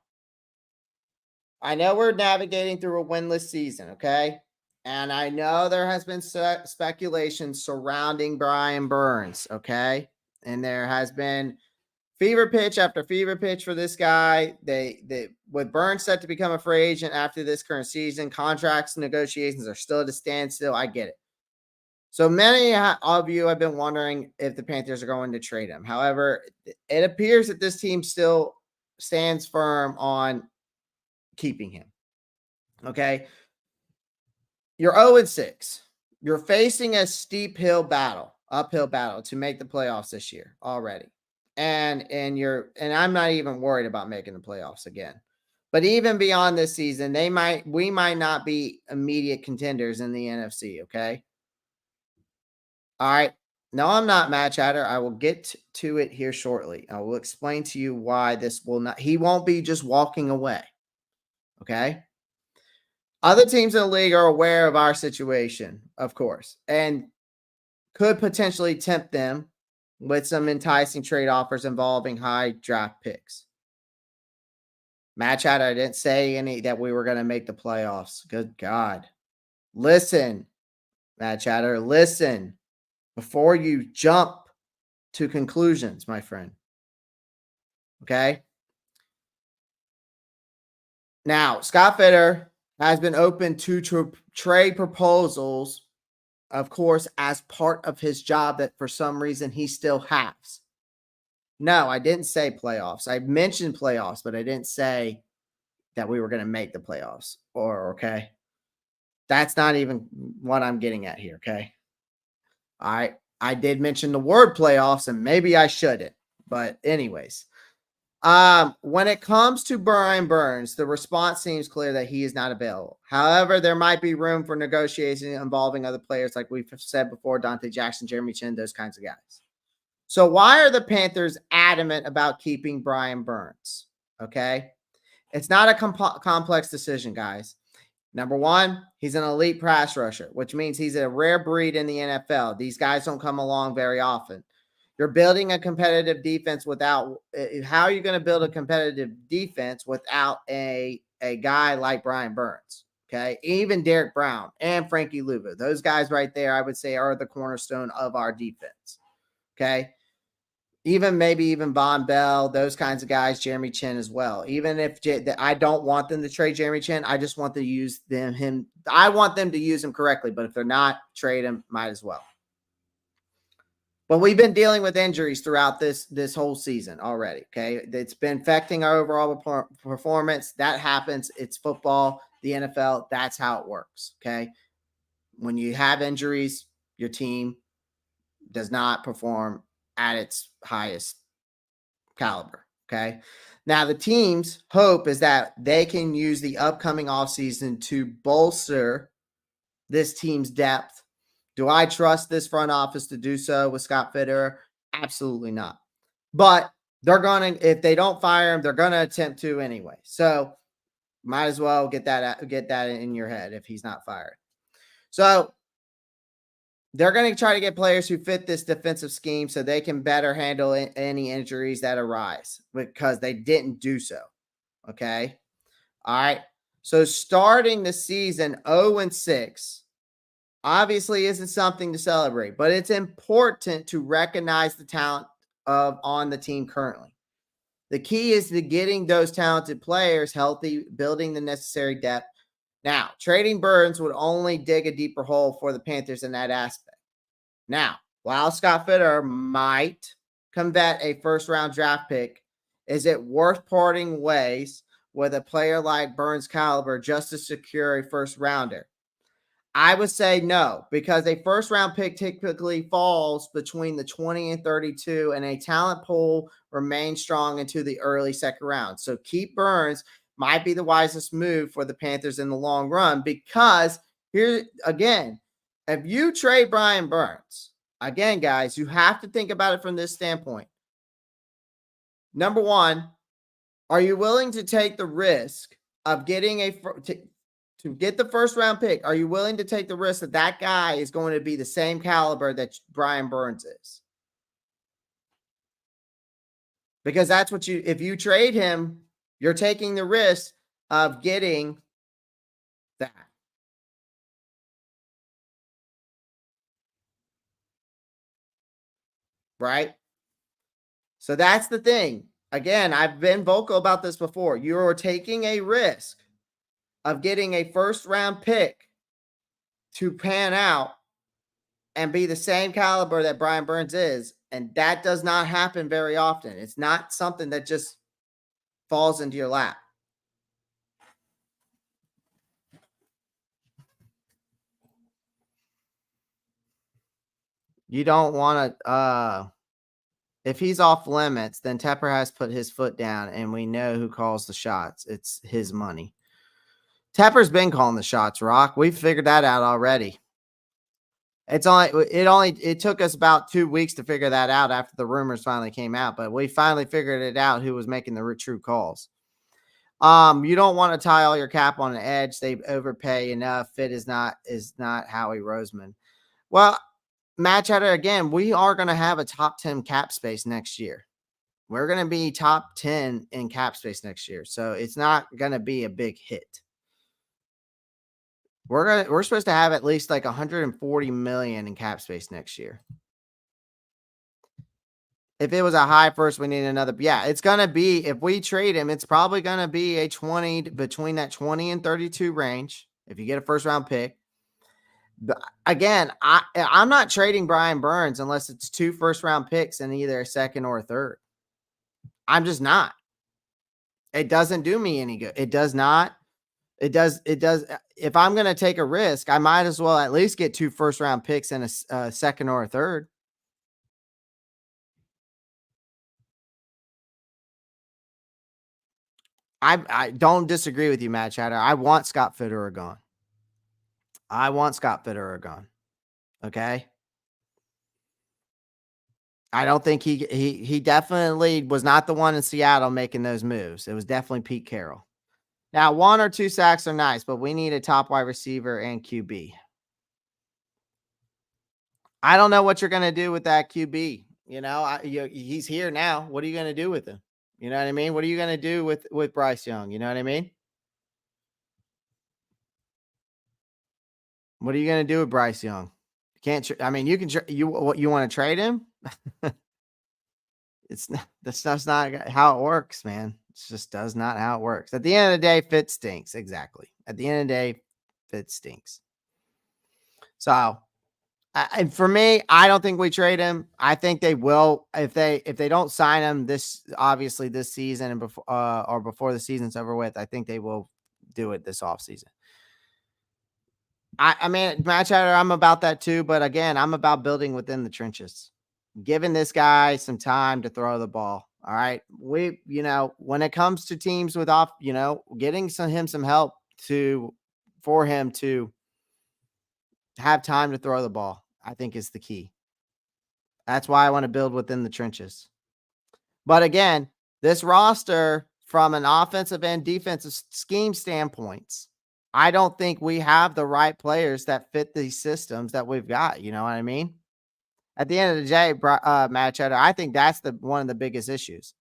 I know we're navigating through a winless season, okay? And I know there has been speculation surrounding Brian Burns, okay? And there has been fever pitch after fever pitch for this guy. They with Burns set to become a free agent after this current season, contracts negotiations are still at a standstill. I get it. So many of you have been wondering if the Panthers are going to trade him. However, it appears that this team still stands firm on keeping him. Okay. You're 0-6. You're facing a uphill battle to make the playoffs this year already. And I'm not even worried about making the playoffs again. But even beyond this season, we might not be immediate contenders in the NFC, okay? All right. No, I'm not, Matt Chatter. I will get to it here shortly. I will explain to you why he won't be just walking away. Okay? Other teams in the league are aware of our situation, of course, and could potentially tempt them with some enticing trade offers involving high draft picks. Matt Chatter, I didn't say that we were going to make the playoffs. Good God. Listen, Matt Chatter, listen before you jump to conclusions, my friend. Okay? Now, Scott Fitter has been open to trade proposals, of course, as part of his job that for some reason he still has. No, I didn't say playoffs. I mentioned playoffs, but I didn't say that we were going to make the playoffs. Okay. That's not even what I'm getting at here. Okay. All right. I did mention the word playoffs, and maybe I shouldn't. But, anyways, when it comes to Brian Burns, the response seems clear that he is not available. However, there might be room for negotiation involving other players, like we've said before, Dante Jackson, Jeremy Chin, those kinds of guys. So why are the Panthers adamant about keeping Brian Burns? Okay. It's not a complex decision, guys. Number one, he's an elite pass rusher, which means he's a rare breed in the NFL. These guys don't come along very often. You're building a competitive defense without how are you going to build a competitive defense without a guy like Brian Burns? Okay. Even Derek Brown and Frankie Luvu. Those guys right there, I would say, are the cornerstone of our defense. Okay. Maybe even Von Bell, those kinds of guys, Jeremy Chin as well. Even if I don't want them to trade Jeremy Chin, I just want to use him. I want them to use him correctly, but if they're not, trade him, might as well. But we've been dealing with injuries throughout this whole season already. Okay, it's been affecting our overall performance. That happens. It's football, the NFL. That's how it works. Okay, when you have injuries, your team does not perform at its highest caliber. Okay. Now, the team's hope is that they can use the upcoming offseason to bolster this team's depth. Do I trust this front office to do so with Scott Fitter? Absolutely not. But they're going to, if they don't fire him, they're going to attempt to anyway. So might as well get that in your head if he's not fired. So they're going to try to get players who fit this defensive scheme so they can better handle any injuries that arise because they didn't do so. Okay. All right. So starting the season 0-6 obviously isn't something to celebrate, but it's important to recognize the talent on the team currently. The key is to getting those talented players healthy, building the necessary depth. Now, trading Burns would only dig a deeper hole for the Panthers in that aspect. Now, while Scott Fitter might covet a first-round draft pick, is it worth parting ways with a player like Burns' caliber just to secure a first-rounder? I would say no, because a first-round pick typically falls between the 20 and 32, and a talent pool remains strong into the early second round. So keep Burns might be the wisest move for the Panthers in the long run because here, again, if you trade Brian Burns, again, guys, you have to think about it from this standpoint. Number one, are you willing to take the risk of getting to get the first round pick? Are you willing to take the risk that that guy is going to be the same caliber that Brian Burns is? Because that's what if you trade him, you're taking the risk of getting that. Right? So that's the thing. Again, I've been vocal about this before. You're taking a risk of getting a first round pick to pan out and be the same caliber that Brian Burns is. And that does not happen very often. It's not something that just falls into your lap. You don't want to if he's off limits, then Tepper has put his foot down, and we know who calls the shots. It's his money. Tepper's been calling the shots, Rock. We've figured that out already. It took us about 2 weeks to figure that out after the rumors finally came out, but we finally figured it out who was making the true calls. You don't want to tie all your cap on an edge. They overpay enough. Fit is not Howie Roseman. Well, match at it again. We are going to have a top 10 cap space next year. We're going to be top 10 in cap space next year. So it's not going to be a big hit. We're supposed to have at least like 140 million in cap space next year. If it was a high first, we need another. Yeah, it's going to be, if we trade him, it's probably going to be a 20, between that 20 and 32 range. If you get a first round pick. But again, I'm not trading Brian Burns unless it's 2 first round picks and either a second or a third. I'm just not. It doesn't do me any good. It does not. It does. If I'm going to take a risk, I might as well at least get 2 first round picks and a second or a third. I don't disagree with you, Matt Chatter. I want Scott Fitterer gone. I want Scott Fitterer gone. Okay. I don't think he definitely was not the one in Seattle making those moves. It was definitely Pete Carroll. Now, 1 or 2 sacks are nice, but we need a top wide receiver and QB. I don't know what you're going to do with that QB. He's here now. What are you going to do with him? You know what I mean? What are you going to do with Bryce Young? You know what I mean? What are you going to do with Bryce Young? I mean, you can. You want to trade him? That's just not how it works, man. It just does not how it works. At the end of the day, fit stinks. Exactly. At the end of the day, fit stinks. So, and for me, I don't think we trade him. I think they will if they don't sign him this season and before the season's over with. I think they will do it this offseason. I mean, Matt Chatter, I'm about that too, but again, I'm about building within the trenches, giving this guy some time to throw the ball. All right. When it comes to teams with getting him some help for him to have time to throw the ball, I think is the key. That's why I want to build within the trenches. But again, this roster from an offensive and defensive scheme standpoints, I don't think we have the right players that fit these systems that we've got. You know what I mean? At the end of the day, Matt Cheddar, I think that's one of the biggest issues.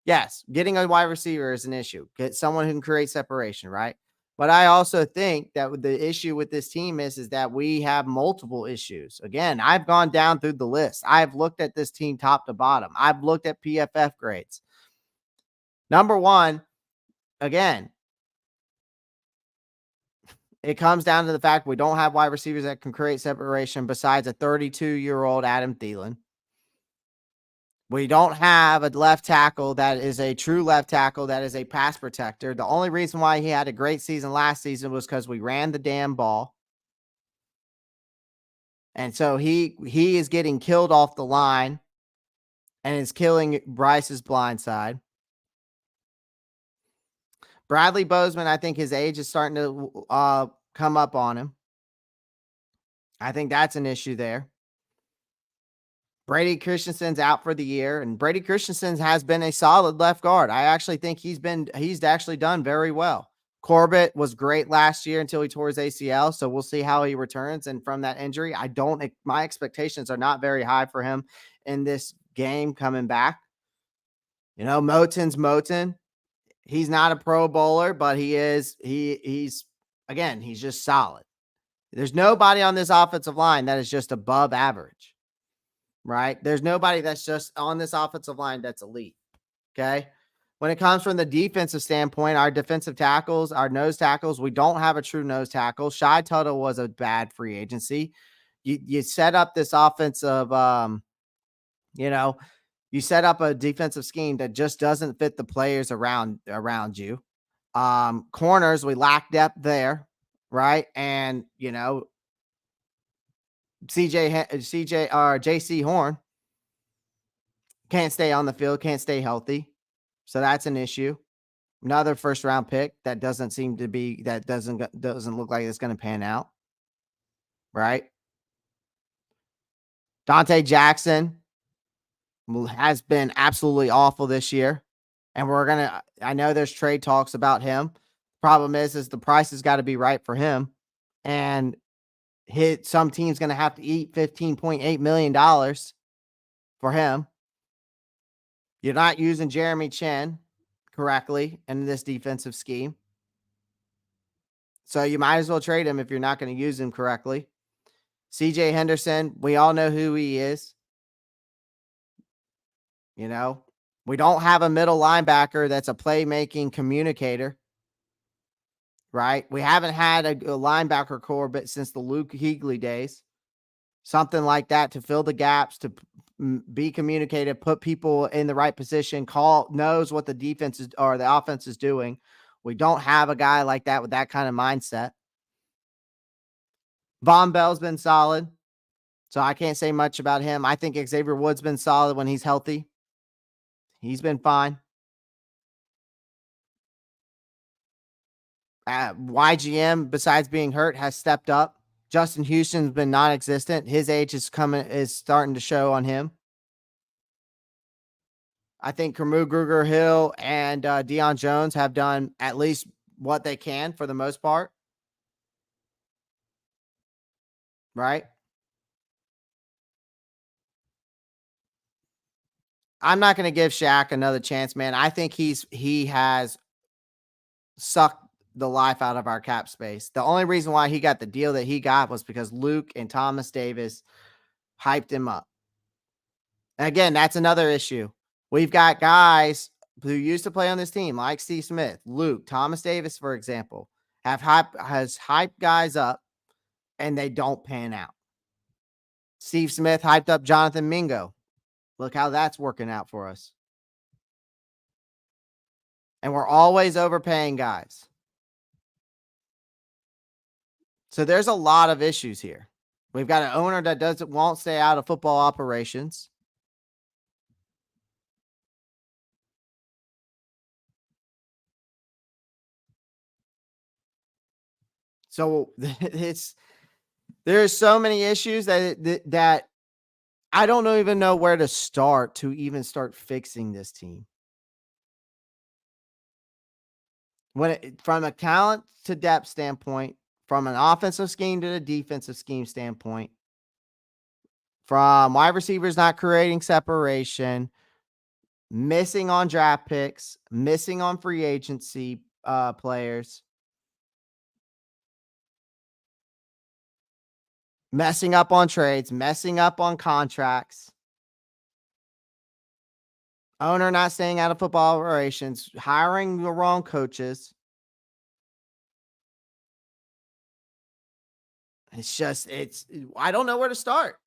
Yes, getting a wide receiver is an issue. Get someone who can create separation, right? But I also think that the issue with this team is that we have multiple issues. Again, I've gone down through the list. I've looked at this team top to bottom. I've looked at PFF grades. Number one, again, it comes down to the fact we don't have wide receivers that can create separation besides a 32-year-old Adam Thielen. We don't have a left tackle that is a true left tackle that is a pass protector. The only reason why he had a great season last season was because we ran the damn ball. And so he is getting killed off the line and is killing Bryce's blind side. Bradley Bozeman, I think his age is starting to come up on him. I think that's an issue there. Brady Christensen's out for the year, and Brady Christensen has been a solid left guard. I actually think he's actually done very well. Corbett was great last year until he tore his ACL, so we'll see how he returns. And from that injury, my expectations are not very high for him in this game coming back. Moton's Moton. He's not a Pro Bowler, but he's just solid. There's nobody on this offensive line that is just above average. Right? There's nobody that's just on this offensive line that's elite. Okay. When it comes from the defensive standpoint, our defensive tackles, our nose tackles, we don't have a true nose tackle. Shy Tuttle was a bad free agency. You set up this offensive, you set up a defensive scheme that just doesn't fit the players around you. Corners, we lack depth there. Right. And, JC Horn can't stay on the field, can't stay healthy. So that's an issue. Another first round pick that doesn't look like it's going to pan out. Right. Dante Jackson has been absolutely awful this year. And I know there's trade talks about him. Problem is the price has got to be right for him. And some team's going to have to eat $15.8 million for him. You're not using Jeremy Chin correctly in this defensive scheme. So you might as well trade him if you're not going to use him correctly. CJ Henderson, we all know who he is. You know, we don't have a middle linebacker that's a playmaking communicator, right? We haven't had a linebacker core but since the Luke Kuechly days. Something like that to fill the gaps, to be communicative, put people in the right position, knows what the defense is or the offense is doing. We don't have a guy like that with that kind of mindset. Von Bell's been solid, so I can't say much about him. I think Xavier Woods been solid when he's healthy. He's been fine. YGM, besides being hurt, has stepped up. Justin Houston's been non-existent. His age is starting to show on him. I think Camus Gruger-Hill and Deion Jones have done at least what they can for the most part. Right? I'm not going to give Shaq another chance, man. I think he has sucked the life out of our cap space. The only reason why he got the deal that he got was because Luke and Thomas Davis hyped him up. Again, that's another issue. We've got guys who used to play on this team, like Steve Smith, Luke, Thomas Davis, for example, has hyped guys up, and they don't pan out. Steve Smith hyped up Jonathan Mingo. Look how that's working out for us. And we're always overpaying guys. So there's a lot of issues here. We've got an owner that won't stay out of football operations. So there's so many issues that I don't even know where to start to even start fixing this team. From a talent to depth standpoint, from an offensive scheme to the defensive scheme standpoint, from wide receivers not creating separation, missing on draft picks, missing on free agency players, messing up on trades, messing up on contracts, owner not staying out of football operations, hiring the wrong coaches. I don't know where to start.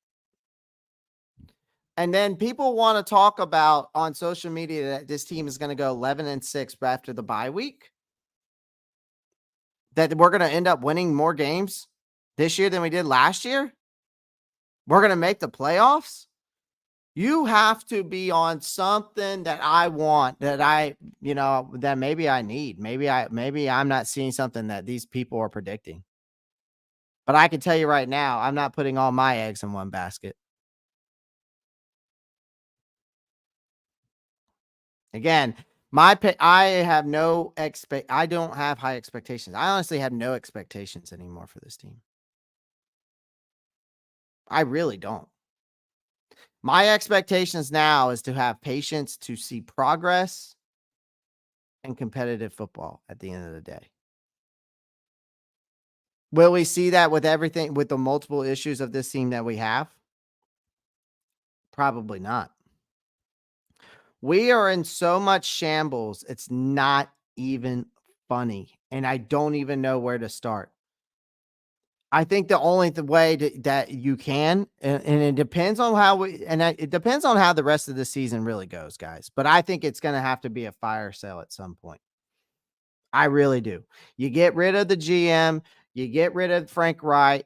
And then people want to talk about on social media that this team is going to go 11-6 after the bye week. That we're going to end up winning more games this year than we did last year. We're going to make the playoffs. You have to be on something that I want, that maybe I need. Maybe I'm not seeing something that these people are predicting. But I can tell you right now, I'm not putting all my eggs in one basket. Again, I don't have high expectations. I honestly have no expectations anymore for this team. I really don't. My expectations now is to have patience to see progress and competitive football at the end of the day. Will we see that with everything, with the multiple issues of this team that we have? Probably not. We are in so much shambles, it's not even funny. And I don't even know where to start. I think the only way that you can, and it depends on it depends on how the rest of the season really goes, guys. But I think it's going to have to be a fire sale at some point. I really do. You get rid of the GM, you get rid of Frank Wright,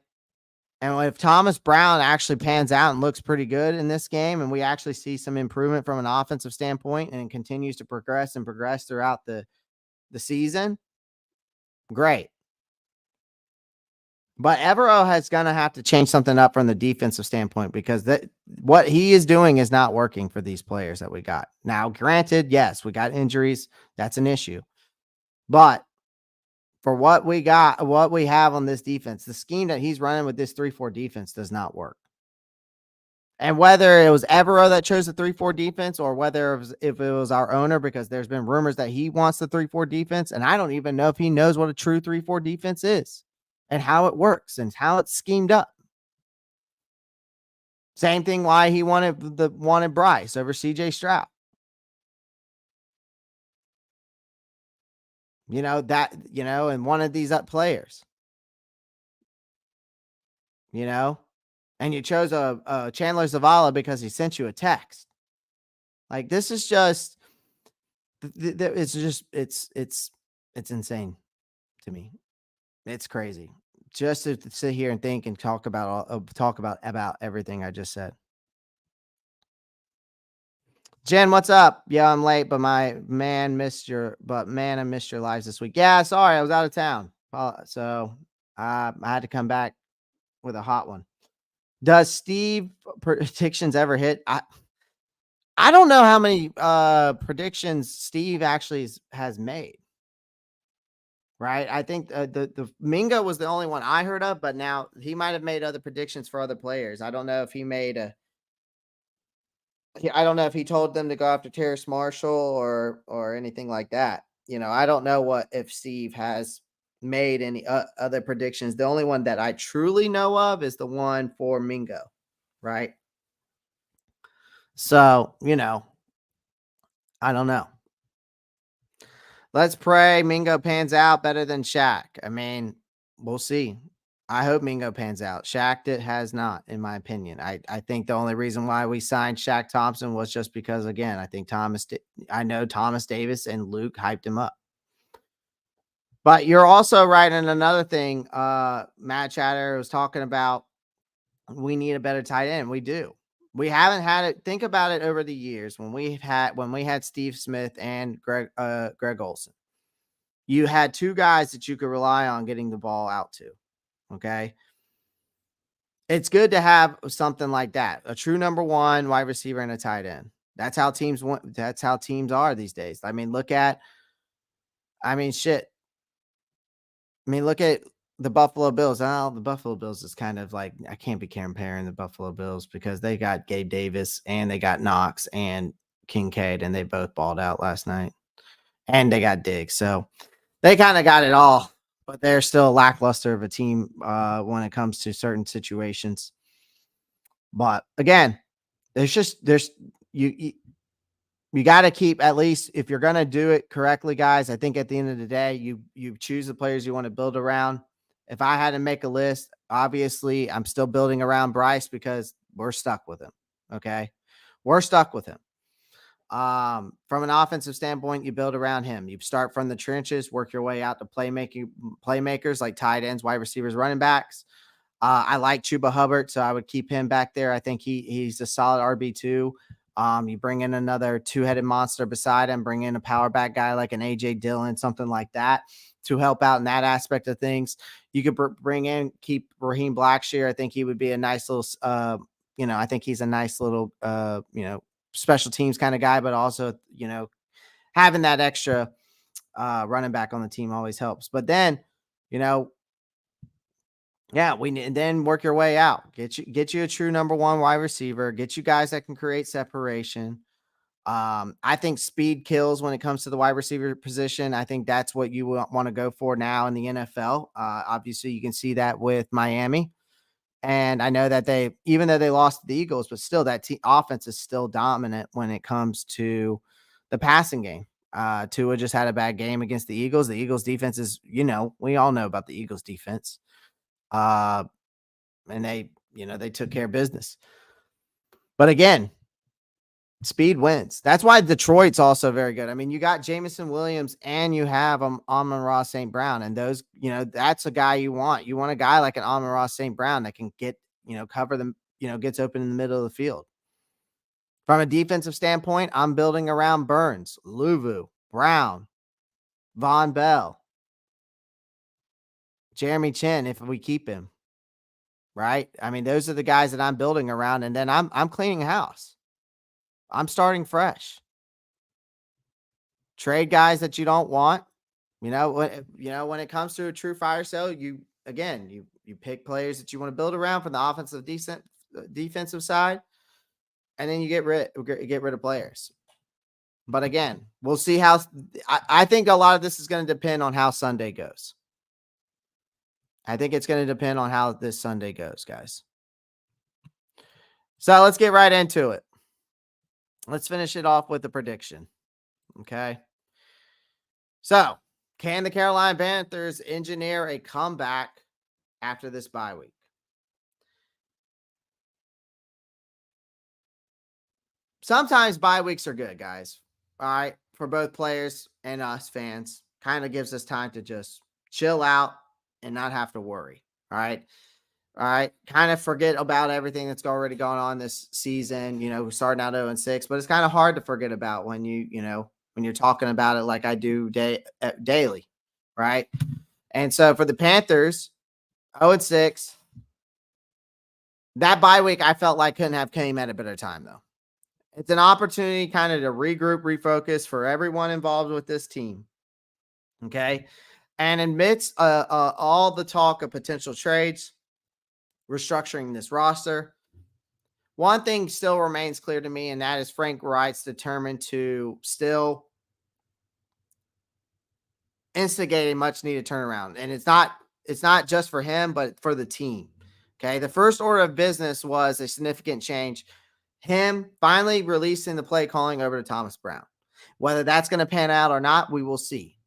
and if Thomas Brown actually pans out and looks pretty good in this game, and we actually see some improvement from an offensive standpoint, and continues to progress throughout the season, great. But Evero has going to have to change something up from the defensive standpoint, because what he is doing is not working for these players that we got. Now, granted, yes, we got injuries. That's an issue. But for what we have on this defense, the scheme that he's running with this 3-4 defense does not work. And whether it was Evero that chose the 3-4 defense, or whether if it was our owner, because there's been rumors that he wants the 3-4 defense, and I don't even know if he knows what a true 3-4 defense is and how it works and how it's schemed up. Same thing why he wanted Bryce over CJ Stroud. and one of these players, and you chose a Chandler Zavala because he sent you a text. Like, this is just, it's insane to me. It's crazy just to sit here and think and talk about everything I just said. Jen, what's up? Yeah, I'm late, but man, I missed your lives this week. Yeah, sorry, I was out of town. So I had to come back with a hot one. Does Steve predictions ever hit? I don't know how many predictions Steve actually has made. Right? I think the Mingo was the only one I heard of, but now he might have made other predictions for other players. I don't know if he made I don't know if he told them to go after Terrace Marshall or anything like that. I don't know what if Steve has made any other predictions. The only one that I truly know of is the one for Mingo, right? So, I don't know. Let's pray Mingo pans out better than Shaq. I mean, we'll see. I hope Mingo pans out. Shaq has not, in my opinion. I think the only reason why we signed Shaq Thompson was just because, again, I know Thomas Davis and Luke hyped him up. But you're also right in another thing. Matt Chatter was talking about we need a better tight end. We do. We haven't had it. Think about it over the years when we had Steve Smith and Greg Olson. You had two guys that you could rely on getting the ball out to. Okay. It's good to have something like that. A true number one wide receiver and a tight end. That's how teams want. That's how teams are these days. Shit. Look at the Buffalo Bills. Oh, the Buffalo Bills is kind of like, I can't be comparing the Buffalo Bills because they got Gabe Davis and they got Knox and Kincaid, and they both balled out last night. And they got Diggs. So they kind of got it all, but they're still lackluster of a team when it comes to certain situations. But again, you got to keep, at least if you're going to do it correctly, guys. I think at the end of the day, you choose the players you want to build around. If I had to make a list, obviously I'm still building around Bryce because we're stuck with him. Okay. We're stuck with him. From an offensive standpoint, you build around him. You start from the trenches, work your way out to playmakers like tight ends, wide receivers, running backs. I like Chuba Hubbard, so I would keep him back there. I think he's a solid RB2. You bring in another two-headed monster beside him, bring in a power back guy like an AJ Dillon, something like that, to help out in that aspect of things. You could keep Raheem Blackshear. I think he would be a nice little, I think he's a nice little, special teams kind of guy, but also, having that extra running back on the team always helps. But then, and then work your way out. Get you a true number one wide receiver. Get you guys that can create separation. I think speed kills when it comes to the wide receiver position. I think that's what you want to go for now in the NFL. Obviously, you can see that with Miami. And I know that even though they lost to the Eagles, but still that offense is still dominant when it comes to the passing game. Tua just had a bad game against the Eagles. The Eagles defense is, we all know about the Eagles defense. And they took care of business. But again, speed wins. That's why Detroit's also very good. I mean, you got Jameson Williams and you have Amon-Ra St. Brown. And those, that's a guy you want. You want a guy like an Amon-Ra St. Brown that can get, cover them, gets open in the middle of the field. From a defensive standpoint, I'm building around Burns, Luvu, Brown, Von Bell, Jeremy Chin, if we keep him. Right? I mean, those are the guys that I'm building around. And then I'm cleaning house. I'm starting fresh. Trade guys that you don't want. When it comes to a true fire sale, you pick players that you want to build around from the defensive side, and then you get rid of players. But again, we'll see how. I think a lot of this is going to depend on how Sunday goes. I think it's going to depend on how this Sunday goes, guys. So let's get right into it. Let's finish it off with the prediction. Okay. So Can the Carolina Panthers engineer a comeback after this bye week? Sometimes bye weeks are good, guys. All right. For both players and us fans, kind of gives us time to just chill out and not have to worry. All right. All right. Kind of forget about everything that's already gone on this season. We're starting out 0-6, but it's kind of hard to forget about when when you're talking about it like I do daily. Right. And so for the Panthers, 0-6, that bye week I felt like couldn't have came at a better time, though. It's an opportunity kind of to regroup, refocus for everyone involved with this team. Okay. And amidst all the talk of potential trades, restructuring this roster, one thing still remains clear to me, and that is Frank Wright's determined to still instigate a much needed turnaround. And it's not just for him, but for the team. Okay. The first order of business was a significant change. Him finally releasing the play calling over to Thomas Brown. Whether that's going to pan out or not, we will see.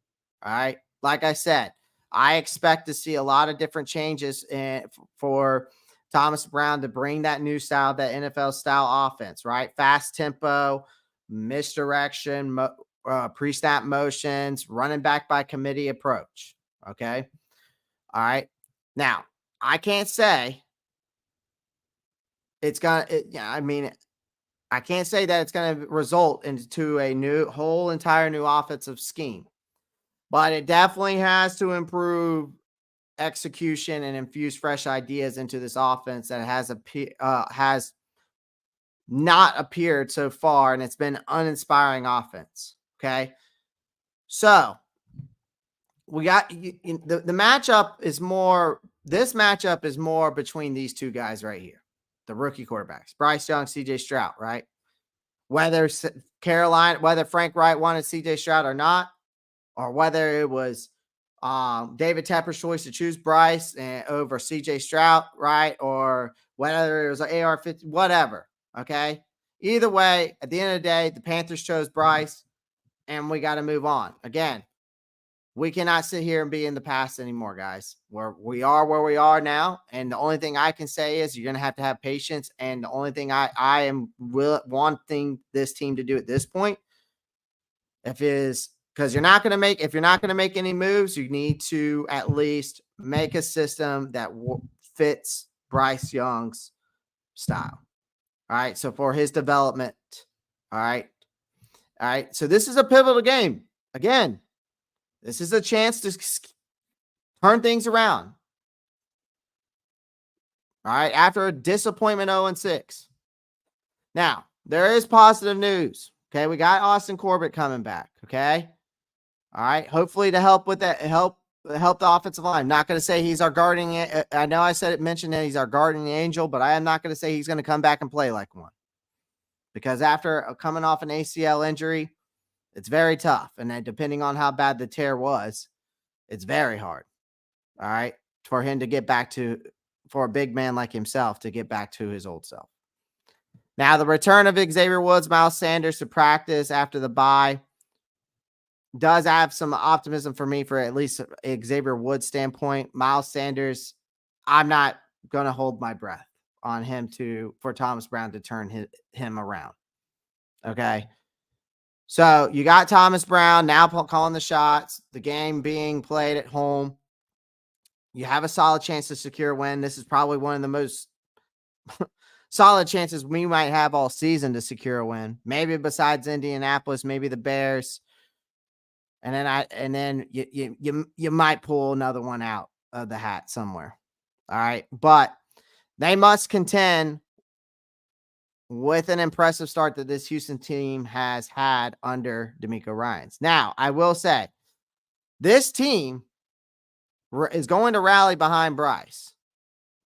All right. Like I said, I expect to see a lot of different changes for Thomas Brown to bring that new style, that NFL style offense, right? Fast tempo, misdirection, pre-snap motions, running back by committee approach. Okay. All right. Now, I can't say it's going to, I can't say that it's going to result into a whole entire new offensive scheme, but it definitely has to improve execution and infuse fresh ideas into this offense that has not appeared so far, and it's been uninspiring offense. Okay, so we got the matchup is more. This matchup is more between these two guys right here, the rookie quarterbacks, Bryce Young, C.J. Stroud, right? Whether Frank Wright wanted C.J. Stroud or not, or whether it was David Tepper's choice to choose Bryce over C.J. Stroud, right? Or whether it was an AR-50, whatever, okay? Either way, at the end of the day, the Panthers chose Bryce, and we got to move on. Again, we cannot sit here and be in the past anymore, guys. Where we are now, and the only thing I can say is you're going to have patience, and the only thing I am wanting this team to do at this point, because if you're not going to make any moves, you need to at least make a system that fits Bryce Young's style. All right. So for his development, all right. So this is a pivotal game. Again, this is a chance to turn things around. All right. After a disappointment 0-6. Now, there is positive news. Okay. We got Austin Corbett coming back. Okay. All right. Hopefully to help with that, help the offensive line. I'm not going to say he's our guardian. I know mentioned that he's our guardian angel, but I am not going to say he's going to come back and play like one. Because after coming off an ACL injury, it's very tough. And then depending on how bad the tear was, it's very hard. All right. For him to get back to, for a big man like himself to get back to his old self. Now, the return of Xavier Woods, Miles Sanders to practice after the bye does have some optimism for me for at least Xavier Woods standpoint. Miles Sanders, I'm not going to hold my breath on him for Thomas Brown to turn him around. Okay. So you got Thomas Brown now calling the shots, the game being played at home. You have a solid chance to secure a win. This is probably one of the most solid chances we might have all season to secure a win. Maybe besides Indianapolis, maybe the Bears. And then you might pull another one out of the hat somewhere. All right. But they must contend with an impressive start that this Houston team has had under DeMeco Ryans. Now, I will say this team is going to rally behind Bryce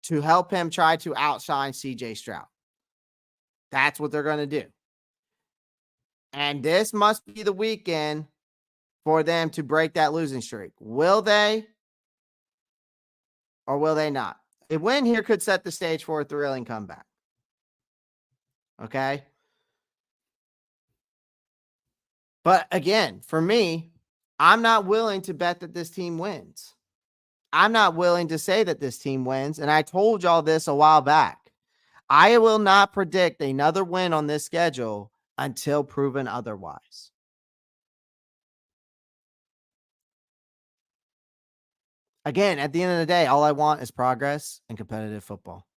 to help him try to outshine CJ Stroud. That's what they're going to do. And this must be the weekend for them to break that losing streak. Will they or will they not? A win here could set the stage for a thrilling comeback. Okay? But again, for me, I'm not willing to bet that this team wins. I'm not willing to say that this team wins. And I told y'all this a while back. I will not predict another win on this schedule until proven otherwise. Again, at the end of the day, all I want is progress and competitive football.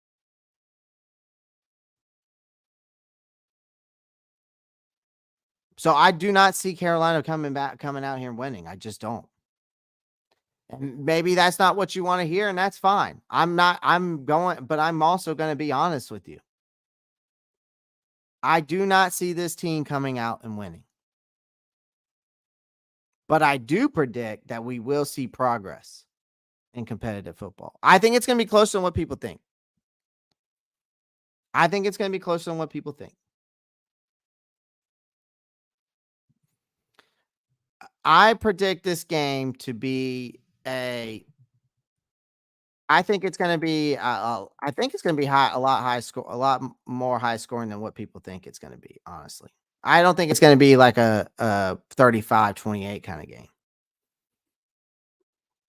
So I do not see Carolina coming out here and winning. I just don't. And maybe that's not what you want to hear, and that's fine. But I'm also going to be honest with you. I do not see this team coming out and winning. But I do predict that we will see progress in competitive football. I think it's going to be closer than what people think. I predict this game to be I think it's going to be a lot more high scoring than what people think it's going to be, honestly. I don't think it's going to be like a 35-28 kind of game.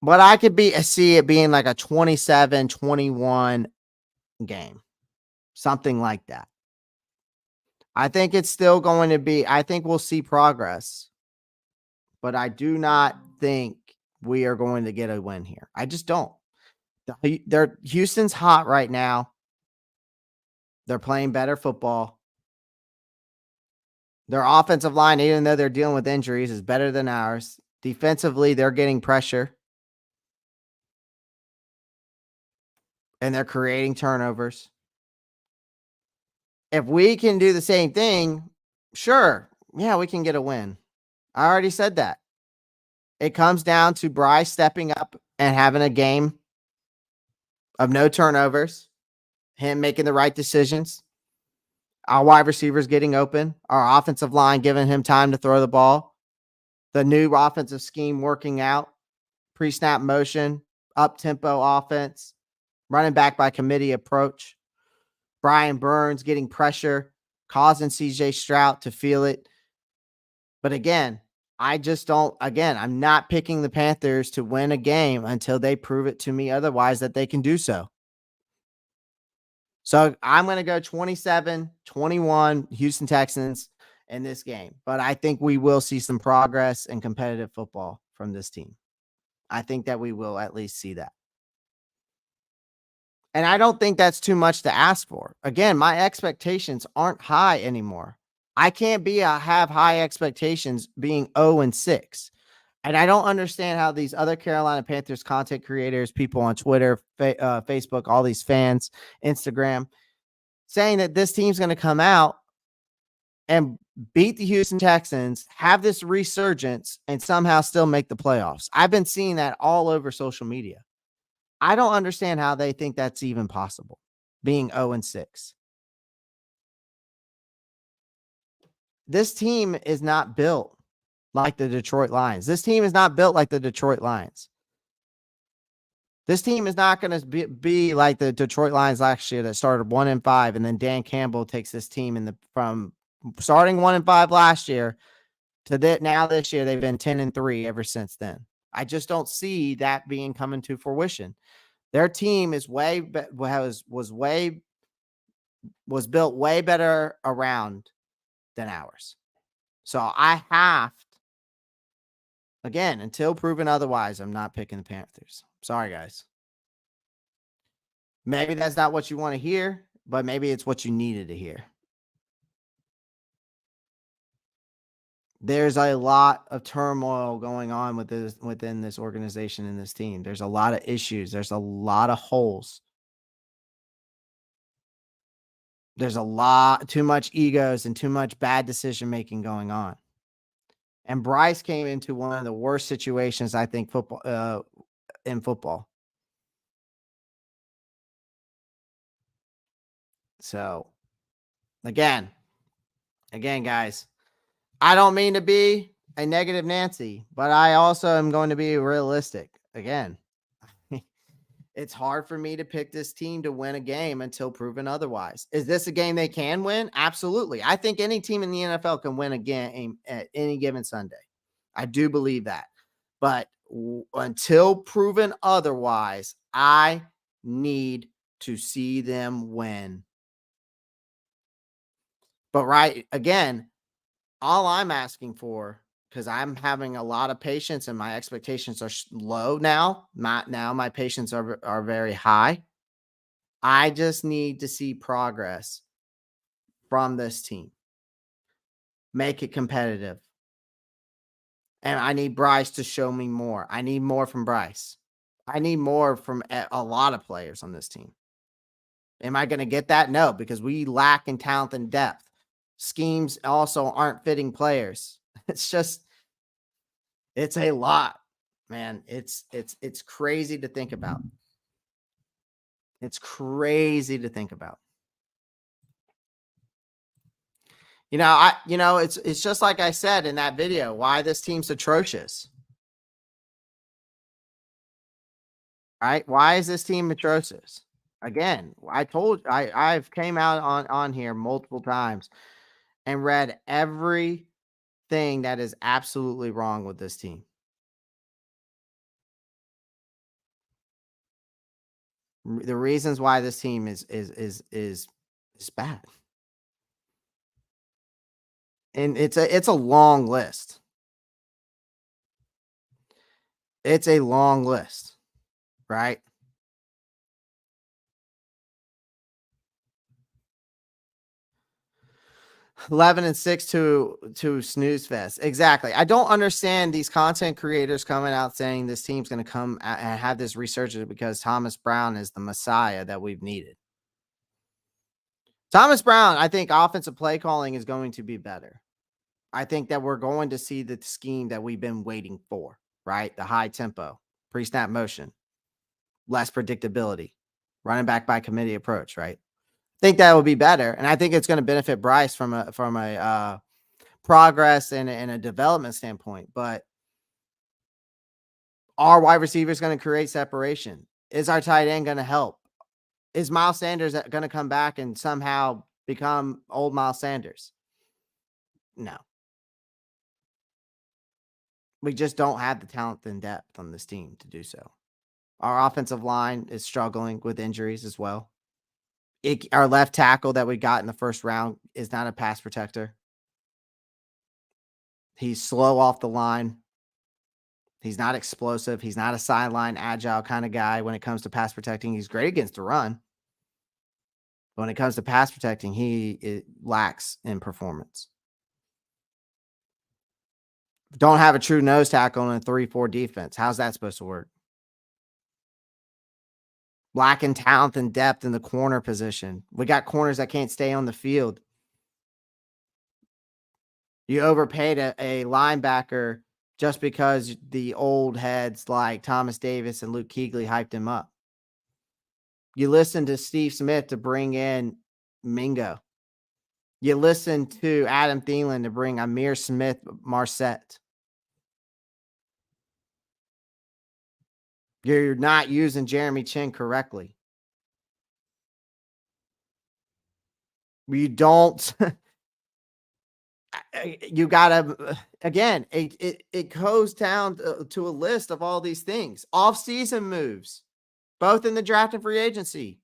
But I could see it being like a 27-21 game. Something like that. I think it's still going to be, I think we'll see progress. But I do not think we are going to get a win here. I just don't. Houston's hot right now. They're playing better football. Their offensive line, even though they're dealing with injuries, is better than ours. Defensively, they're getting pressure. And they're creating turnovers. If we can do the same thing, sure. Yeah, we can get a win. I already said that. It comes down to Bryce stepping up and having a game of no turnovers, him making the right decisions, our wide receivers getting open, our offensive line giving him time to throw the ball, the new offensive scheme working out, pre-snap motion, up-tempo offense, running back by committee approach, Brian Burns getting pressure, causing CJ Stroud to feel it. But again, I'm not picking the Panthers to win a game until they prove it to me otherwise that they can do so. So I'm going to go 27-21 Houston Texans in this game. But I think we will see some progress and competitive football from this team. I think that we will at least see that. And I don't think that's too much to ask for. Again, my expectations aren't high anymore. I can't have high expectations being 0-6. And I don't understand how these other Carolina Panthers content creators, people on Twitter, Facebook, all these fans, Instagram, saying that this team's going to come out and beat the Houston Texans, have this resurgence, and somehow still make the playoffs. I've been seeing that all over social media. I don't understand how they think that's even possible, being 0-6. This team is not built like the Detroit Lions. This team is not built like the Detroit Lions. This team is not going to be like the Detroit Lions last year that started 1-5, and then Dan Campbell takes this team from starting 1-5 last year to now this year they've been 10-3 ever since then. I just don't see that being coming to fruition. Their team is was built way better around than ours. So I have to, again, until proven otherwise, I'm not picking the Panthers. Sorry, guys. Maybe that's not what you want to hear, but maybe it's what you needed to hear. There's a lot of turmoil going on within this organization and this team. There's a lot of issues. There's a lot of holes. There's too much egos and too much bad decision-making going on. And Bryce came into one of the worst situations, I think, in football. So, again, guys, I don't mean to be a negative Nancy, but I also am going to be realistic. Again, it's hard for me to pick this team to win a game until proven otherwise. Is this a game they can win? Absolutely. I think any team in the NFL can win a game at any given Sunday. I do believe that. But until proven otherwise, I need to see them win. But right again, all I'm asking for, because I'm having a lot of patience and my expectations are low now. Not now, my patience are very high. I just need to see progress from this team. Make it competitive. And I need Bryce to show me more. I need more from Bryce. I need more from a lot of players on this team. Am I going to get that? No, because we lack in talent and depth. Schemes also aren't fitting players. It's just, it's a lot, man. It's crazy to think about. It's crazy to think about. It's just like I said in that video, why this team's atrocious. Right? Why is this team atrocious? Again, I've came out on here multiple times and read everything that is absolutely wrong with this team. The reasons why this team is bad. And it's a long list. It's a long list, right? 11-6 to snooze fest. Exactly. I don't understand these content creators coming out saying this team's going to come and have this resurgence because Thomas Brown is the messiah that we've needed. Thomas Brown, I think offensive play calling is going to be better. I think that we're going to see the scheme that we've been waiting for, right? The high tempo, pre-snap motion, less predictability, running back by committee approach, right? I think that would be better. And I think it's going to benefit Bryce from a progress and a development standpoint. But are wide receivers going to create separation? Is our tight end going to help? Is Miles Sanders going to come back and somehow become old Miles Sanders? No. We just don't have the talent and depth on this team to do so. Our offensive line is struggling with injuries as well. Our left tackle that we got in the first round is not a pass protector. He's slow off the line. He's not explosive. He's not a sideline agile kind of guy when it comes to pass protecting. He's great against the run. But when it comes to pass protecting, he lacks in performance. Don't have a true nose tackle in a 3-4 defense. How's that supposed to work? Lacking talent and depth in the corner position. We got corners that can't stay on the field. You overpaid a linebacker just because the old heads like Thomas Davis and Luke Kuechly hyped him up. You listen to Steve Smith to bring in Mingo. You listen to Adam Thielen to bring Amir Smith Marset. You're not using Jeremy Chin correctly. You don't. You gotta again. It goes down to a list of all these things. Off-season moves, both in the draft and free agency.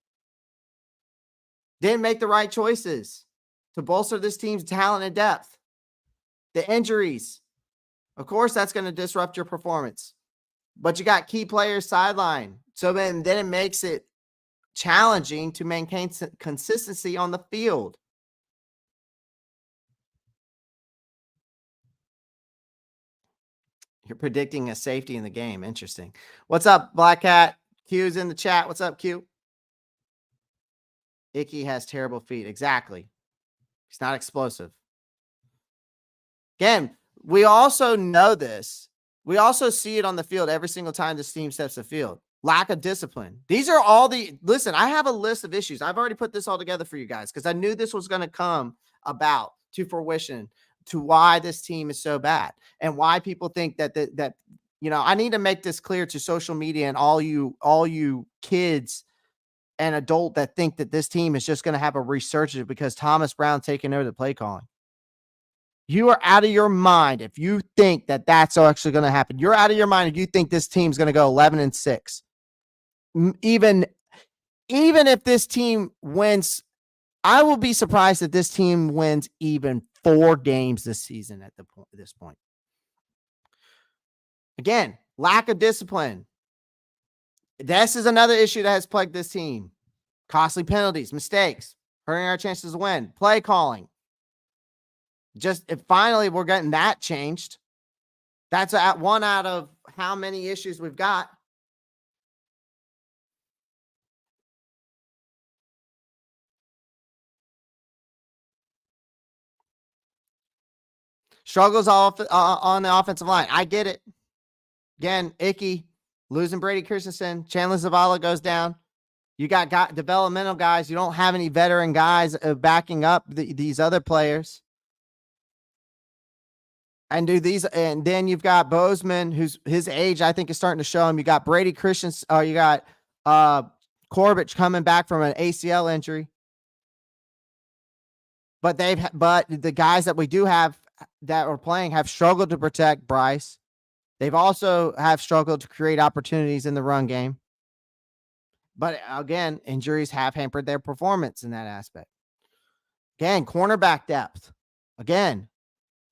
Didn't make the right choices to bolster this team's talent and depth. The injuries, of course, that's going to disrupt your performance. But you got key players sidelined. So then it makes it challenging to maintain consistency on the field. You're predicting a safety in the game. Interesting. What's up, Black Cat? Q's in the chat. What's up, Q? Icky has terrible feet. Exactly. He's not explosive. Again, we also know this. We also see it on the field every single time this team steps the field. Lack of discipline. These are all listen, I have a list of issues. I've already put this all together for you guys because I knew this was going to come about to fruition to why this team is so bad and why people think that I need to make this clear to social media and all you kids and adult that think that this team is just going to have a resurgence because Thomas Brown taking over the play calling. You are out of your mind if you think that that's actually going to happen. You're out of your mind if you think this team's going to go 11-6. Even if this team wins, I will be surprised if this team wins even 4 games this season at this point. Again, lack of discipline. This is another issue that has plagued this team. Costly penalties, mistakes, hurting our chances to win, play calling. Just if finally we're getting that changed. That's one out of how many issues we've got. Struggles on the offensive line. I get it. Again, icky. Losing Brady Christensen. Chandler Zavala goes down. You got developmental guys. You don't have any veteran guys backing up these other players. And then you've got Bozeman, who's his age, I think, is starting to show him. You got Brady Christensen. You got Corbett coming back from an ACL injury. But the guys that we do have that are playing have struggled to protect Bryce. They've also have struggled to create opportunities in the run game. But again, injuries have hampered their performance in that aspect. Again, cornerback depth. Again,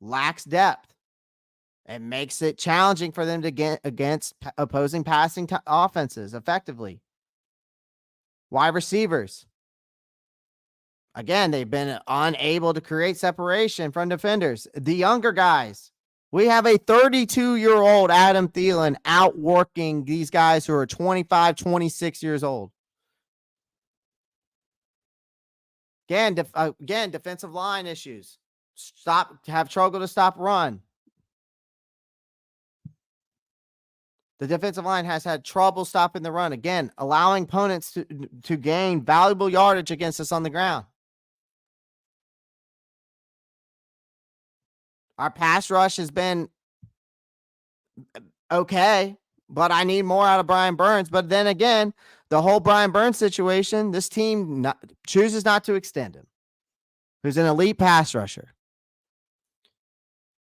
lacks depth. It makes it challenging for them to get against opposing passing offenses effectively. Wide receivers. Again, they've been unable to create separation from defenders. The younger guys. We have a 32-year-old Adam Thielen outworking these guys who are 25, 26 years old. Again, defensive line issues. Have trouble to stop run. The defensive line has had trouble stopping the run. Again, allowing opponents to gain valuable yardage against us on the ground. Our pass rush has been okay, but I need more out of Brian Burns. But then again, the whole Brian Burns situation, this team chooses not to extend him, who's an elite pass rusher.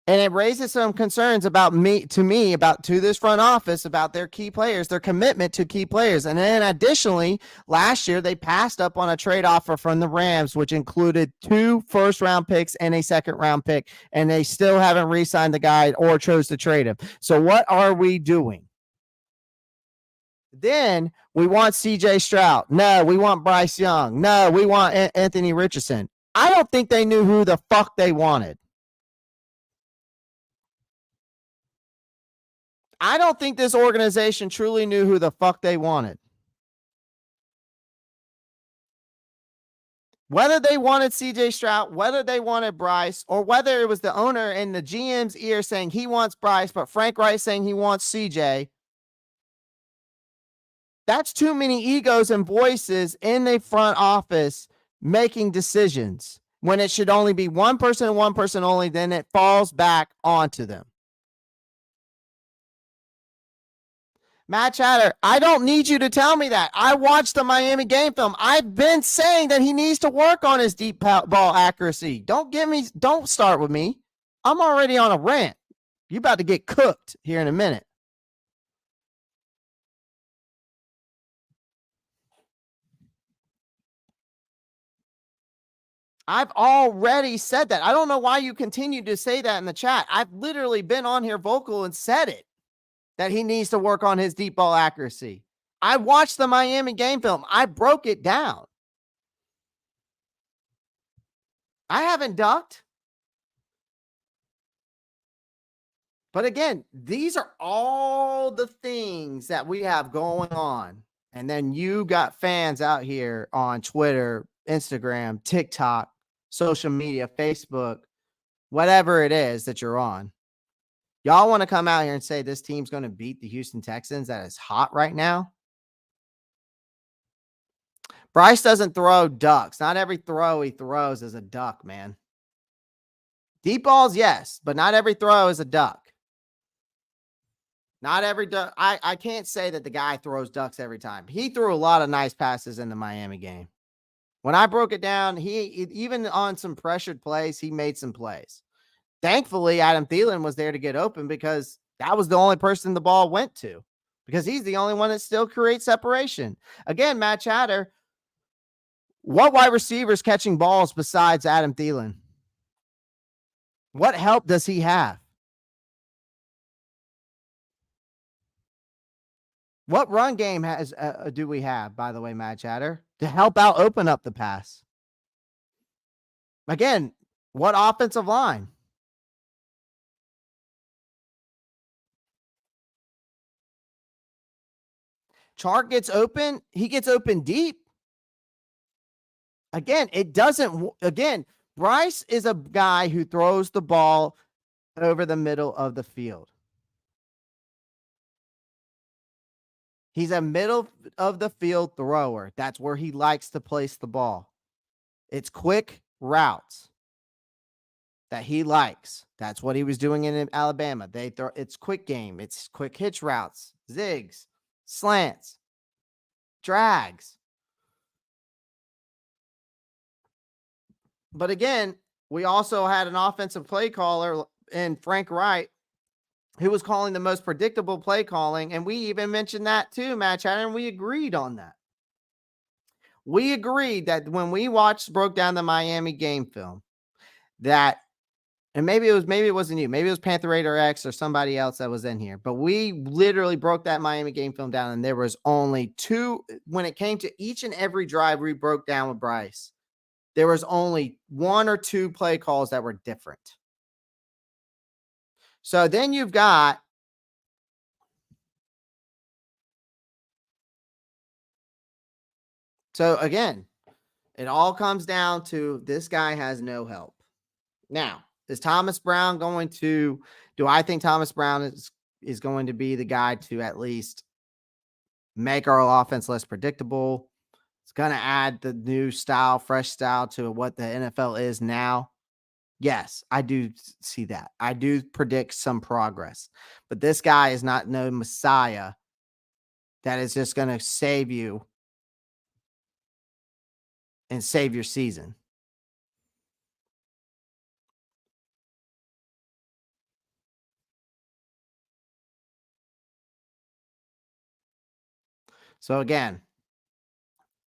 And it raises some concerns about to this front office about their key players, their commitment to key players. And then additionally, last year they passed up on a trade offer from the Rams, which included 2 first-round picks and a second-round pick, and they still haven't re-signed the guy or chose to trade him. So what are we doing? Then we want CJ Stroud. No, we want Bryce Young. No, we want Anthony Richardson. I don't think they knew who the fuck they wanted. I don't think this organization truly knew who the fuck they wanted. Whether they wanted CJ Stroud, whether they wanted Bryce, or whether it was the owner in the GM's ear saying he wants Bryce, but Frank Reich saying he wants CJ. That's too many egos and voices in the front office making decisions when it should only be one person and one person only. Then it falls back onto them. Matt Chatter, I don't need you to tell me that. I watched the Miami game film. I've been saying that he needs to work on his deep ball accuracy. Don't start with me. I'm already on a rant. You're about to get cooked here in a minute. I've already said that. I don't know why you continue to say that in the chat. I've literally been on here vocal and said it. That he needs to work on his deep ball accuracy. I watched the Miami game film. I broke it down. I haven't ducked. But again, these are all the things that we have going on. And then you got fans out here on Twitter, Instagram, TikTok, social media, Facebook, whatever it is that you're on. Y'all want to come out here and say this team's going to beat the Houston Texans that is hot right now? Bryce doesn't throw ducks. Not every throw he throws is a duck, man. Deep balls, yes, but not every throw is a duck. Not every duck. I can't say that the guy throws ducks every time. He threw a lot of nice passes in the Miami game. When I broke it down, he even on some pressured plays, he made some plays. Thankfully, Adam Thielen was there to get open because that was the only person the ball went to, because he's the only one that still creates separation. Again, Matt Chatter, what wide receivers catching balls besides Adam Thielen? What help does he have? What run game do we have, by the way, Matt Chatter, to help out open up the pass? Again, what offensive line? Chark gets open. He gets open deep. Again, it doesn't. Again, Bryce is a guy who throws the ball over the middle of the field. He's a middle of the field thrower. That's where he likes to place the ball. It's quick routes that he likes. That's what he was doing in Alabama. It's quick game. It's quick hitch routes, zigs, slants, drags. But again, we also had an offensive play caller in Frank Wright who was calling the most predictable play calling. And we even mentioned that too, Matt Chatter, and we agreed on that. We agreed that when we broke down the Miami game film, that, and maybe it wasn't you, maybe it was Panther Raider X or somebody else that was in here, but we literally broke that Miami game film down, and there was only two, when it came to each and every drive we broke down with Bryce, there was only one or two play calls that were different. So then you've got, so again, it all comes down to this guy has no help. Now, is Thomas Brown going to, do I think Thomas Brown is going to be the guy to at least make our offense less predictable? It's going to add the new style, fresh style to what the NFL is now. Yes, I do see that. I do predict some progress, but this guy is not no messiah that is just going to save you and save your season. So again,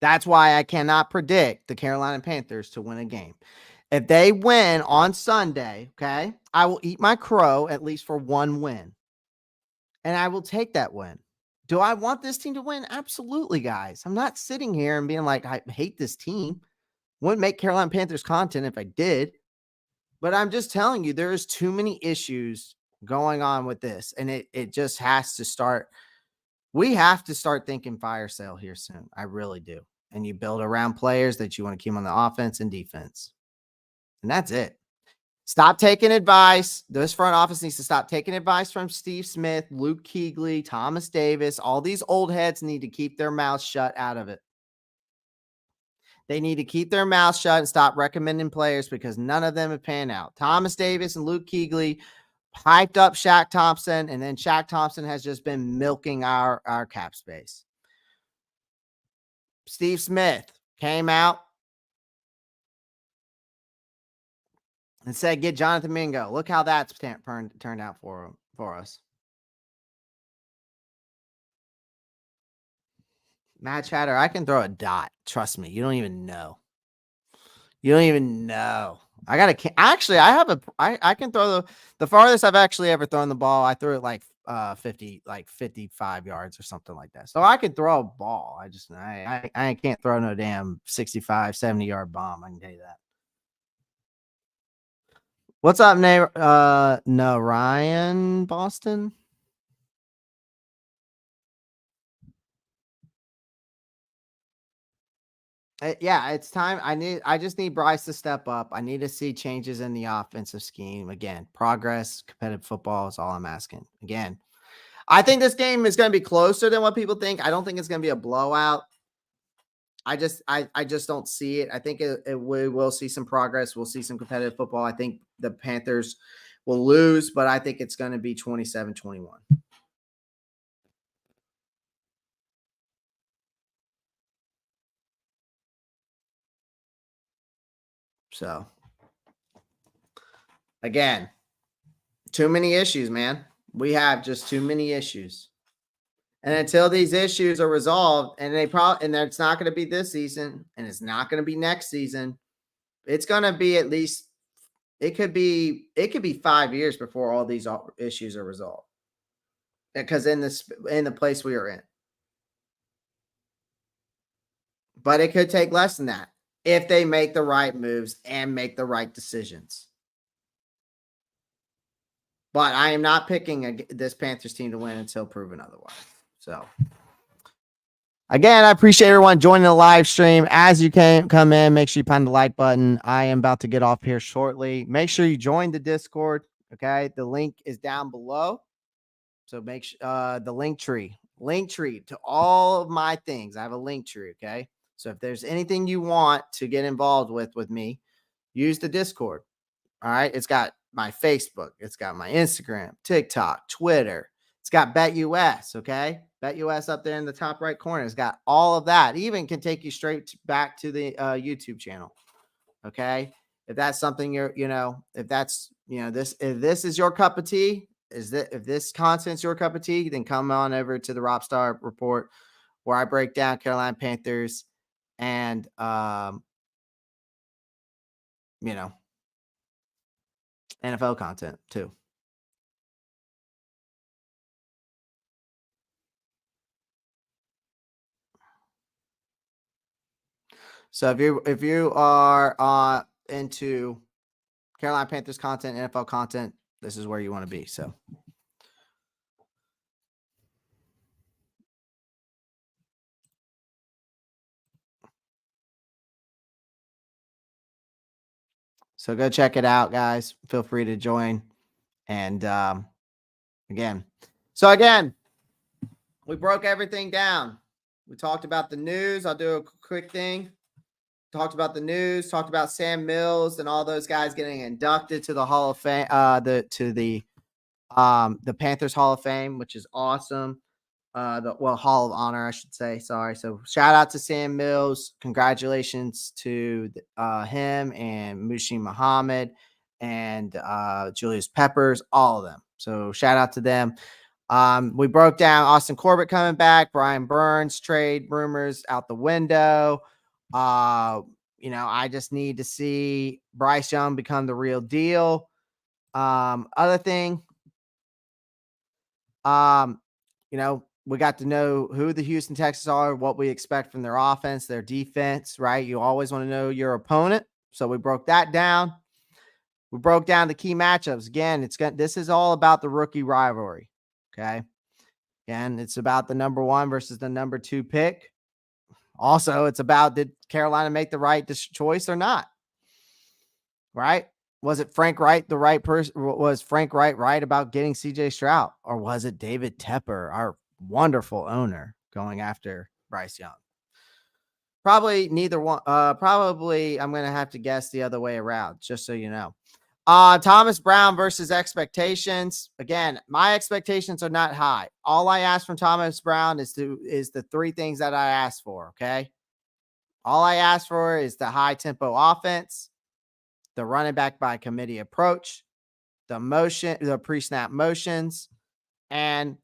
that's why I cannot predict the Carolina Panthers to win a game. If they win on Sunday, okay, I will eat my crow at least for one win. And I will take that win. Do I want this team to win? Absolutely, guys. I'm not sitting here and being like, I hate this team. Wouldn't make Carolina Panthers content if I did. But I'm just telling you, there's too many issues going on with this. And it just has to start. We have to start thinking fire sale here soon. I really do. And you build around players that you want to keep on the offense and defense. And that's it. Stop taking advice. This front office needs to stop taking advice from Steve Smith, Luke Kuechly, Thomas Davis. All these old heads need to keep their mouths shut out of it. They need to keep their mouths shut and stop recommending players because none of them have panned out. Thomas Davis and Luke Kuechly hyped up Shaq Thompson, and then Shaq Thompson has just been milking our cap space. Steve Smith came out and said, get Jonathan Mingo. Look how that's turned out for us. Matt Chatter, I can throw a dot. Trust me. You don't even know. You don't even know. I can throw the farthest I've actually ever thrown the ball. I threw it like 55 yards or something like that. So I can throw a ball. I can't throw no damn 65, 70-yard bomb. I can tell you that. What's up, Nate? No, Ryan Boston. Yeah, it's time. I just need Bryce to step up. I need to see changes in the offensive scheme. Again, progress, competitive football is all I'm asking. Again, I think this game is going to be closer than what people think. I don't think it's going to be a blowout. I just don't see it. I think we will see some progress. We'll see some competitive football. I think the Panthers will lose, but I think it's going to be 27-21. So, again, Too many issues, man. We have just too many issues. And until these issues are resolved, and it's not going to be this season, and it's not going to be next season. It's going to be at least it could be 5 years before all these issues are resolved. Because in the place we are in. But it could take less than that if they make the right moves and make the right decisions. But I am not picking this Panthers team to win until proven otherwise. So, again, I appreciate everyone joining the live stream. As you come in, make sure you find the like button. I am about to get off here shortly. Make sure you join the Discord. Okay, the link is down below. So make sure the link tree to all of my things. I have a link tree. Okay, so if there's anything you want to get involved with me, use the Discord. All right, it's got my Facebook, it's got my Instagram, TikTok, Twitter. It's got BetUS, okay? BetUS up there in the top right corner. It's got all of that. Even can take you straight back to the YouTube channel, okay? If that's something if this is your cup of tea, if this content's your cup of tea, then come on over to the Ropp Star Report where I break down Carolina Panthers and NFL content too. So if you are into Carolina Panthers content, NFL content, this is where you want to be. So go check it out, guys. Feel free to join. And again, we broke everything down. We talked about the news. I'll do a quick thing. Talked about the news, talked about Sam Mills and all those guys getting inducted to the Hall of Fame, the Panthers Hall of Fame, which is awesome. Hall of Honor, I should say. Sorry. So shout out to Sam Mills. Congratulations to him and Muhsin Muhammad and Julius Peppers, all of them. So shout out to them. We broke down Austin Corbett coming back, Brian Burns trade rumors out the window. I just need to see Bryce Young become the real deal. Other thing, we got to know who the Houston Texans are, what we expect from their offense, their defense, right? You always want to know your opponent. So we broke that down. We broke down the key matchups. Again, this is all about the rookie rivalry. Okay. And it's about the number 1 versus the number 2 pick. Also, it's about, did Carolina make the right choice or not? Right? Was it Frank Wright the right person? Was Frank Wright right about getting CJ Stroud? Or was it David Tepper, our wonderful owner, going after Bryce Young? Probably neither one. Probably I'm going to have to guess the other way around, just so you know. Thomas Brown versus expectations. Again, my expectations are not high. All I ask from Thomas Brown is the 3 things that I asked for. Okay. All I ask for is the high tempo offense, the running back by committee approach, the pre-snap motions, and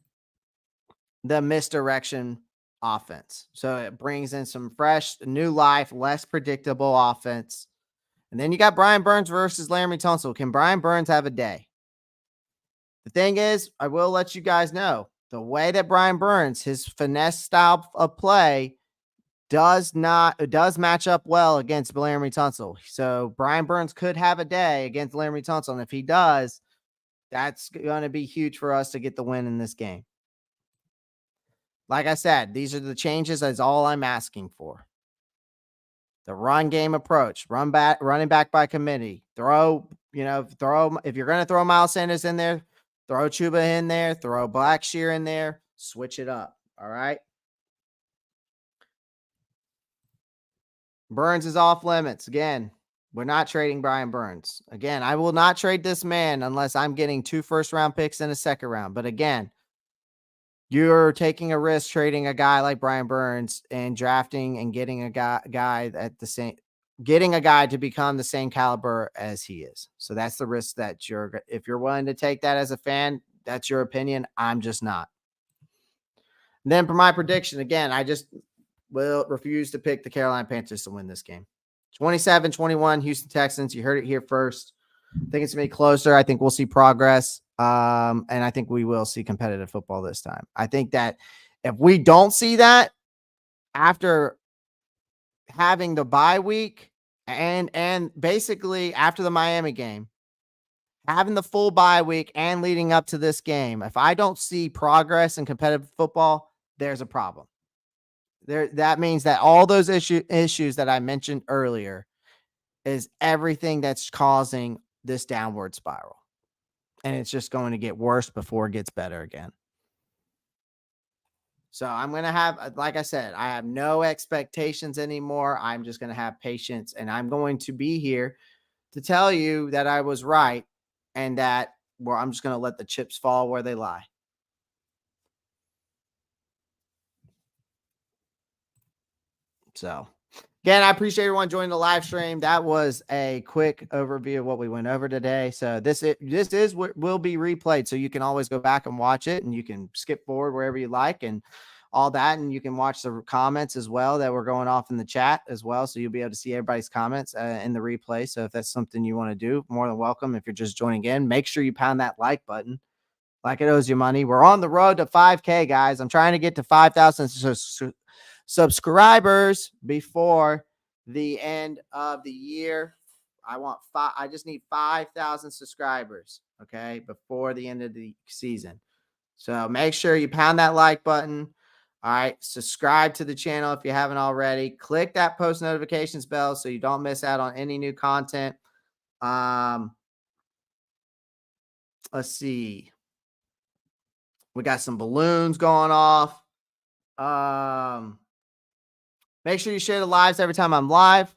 the misdirection offense. So it brings in some fresh, new life, less predictable offense. And then you got Brian Burns versus Laremy Tunsil. Can Brian Burns have a day? The thing is, I will let you guys know, the way that Brian Burns, his finesse style of play does match up well against Laremy Tunsil. So Brian Burns could have a day against Laremy Tunsil. And if he does, that's going to be huge for us to get the win in this game. Like I said, these are the changes. That's all I'm asking for. The run game approach, running back by committee, if you're going to throw Miles Sanders in there, throw Chuba in there, throw Blackshear in there, switch it up. All right. Burns is off limits. Again, we're not trading Brian Burns. Again, I will not trade this man unless I'm getting 2 first-round picks in a second round. But again, you're taking a risk trading a guy like Brian Burns and drafting and getting a guy at the same getting a guy to become the same caliber as he is. So that's the risk that if you're willing to take that as a fan, that's your opinion. I'm just not. And then for my prediction, again, I just will refuse to pick the Carolina Panthers to win this game. 27-21, Houston Texans. You heard it here first. I think it's going to be closer. I think we'll see progress. And I think we will see competitive football this time. I think that if we don't see that after having the bye week and basically after the Miami game, having the full bye week and leading up to this game, if I don't see progress in competitive football, there's a problem. That means that all those issues that I mentioned earlier is everything that's causing this downward spiral. And it's just going to get worse before it gets better again. So I'm going to have, like I said, I have no expectations anymore. I'm just going to have patience, and I'm going to be here to tell you that I was right and that I'm just going to let the chips fall where they lie. So again, I appreciate everyone joining the live stream. That was a quick overview of what we went over today. So this is what will be replayed. So you can always go back and watch it, and you can skip forward wherever you like and all that. And you can watch the comments as well that were going off in the chat as well. So you'll be able to see everybody's comments in the replay. So if that's something you want to do, more than welcome. If you're just joining in, make sure you pound that like button. Like it owes you money. We're on the road to 5K, guys. I'm trying to get to 5,000 subscribers before the end of the year. I just need 5,000 subscribers, okay, before the end of the season. So make sure you pound that like button. All right, subscribe to the channel if you haven't already. Click that post notifications bell so you don't miss out on any new content. Let's see. We got some balloons going off. Make sure you share the lives every time I'm live.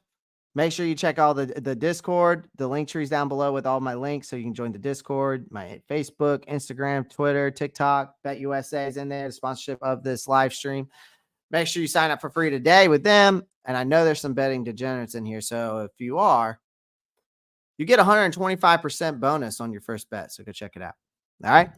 Make sure you check all the Discord. The link tree's down below with all my links so you can join the Discord, my Facebook, Instagram, Twitter, TikTok. BetUSA is in there, the sponsorship of this live stream. Make sure you sign up for free today with them. And I know there's some betting degenerates in here. So if you are, you get 125% bonus on your first bet. So go check it out. All right.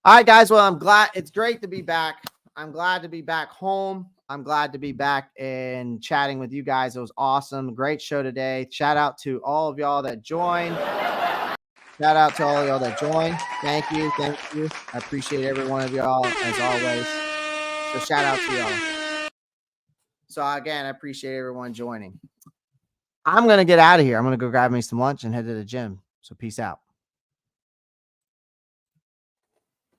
All right, guys. Well, I'm glad. It's great to be back. I'm glad to be back home. I'm glad to be back and chatting with you guys. It was awesome. Great show today. Shout out to all of y'all that joined. Shout out to all of y'all that joined. Thank you. Thank you. I appreciate every one of y'all as always. So shout out to y'all. So again, I appreciate everyone joining. I'm going to get out of here. I'm going to go grab me some lunch and head to the gym. So peace out.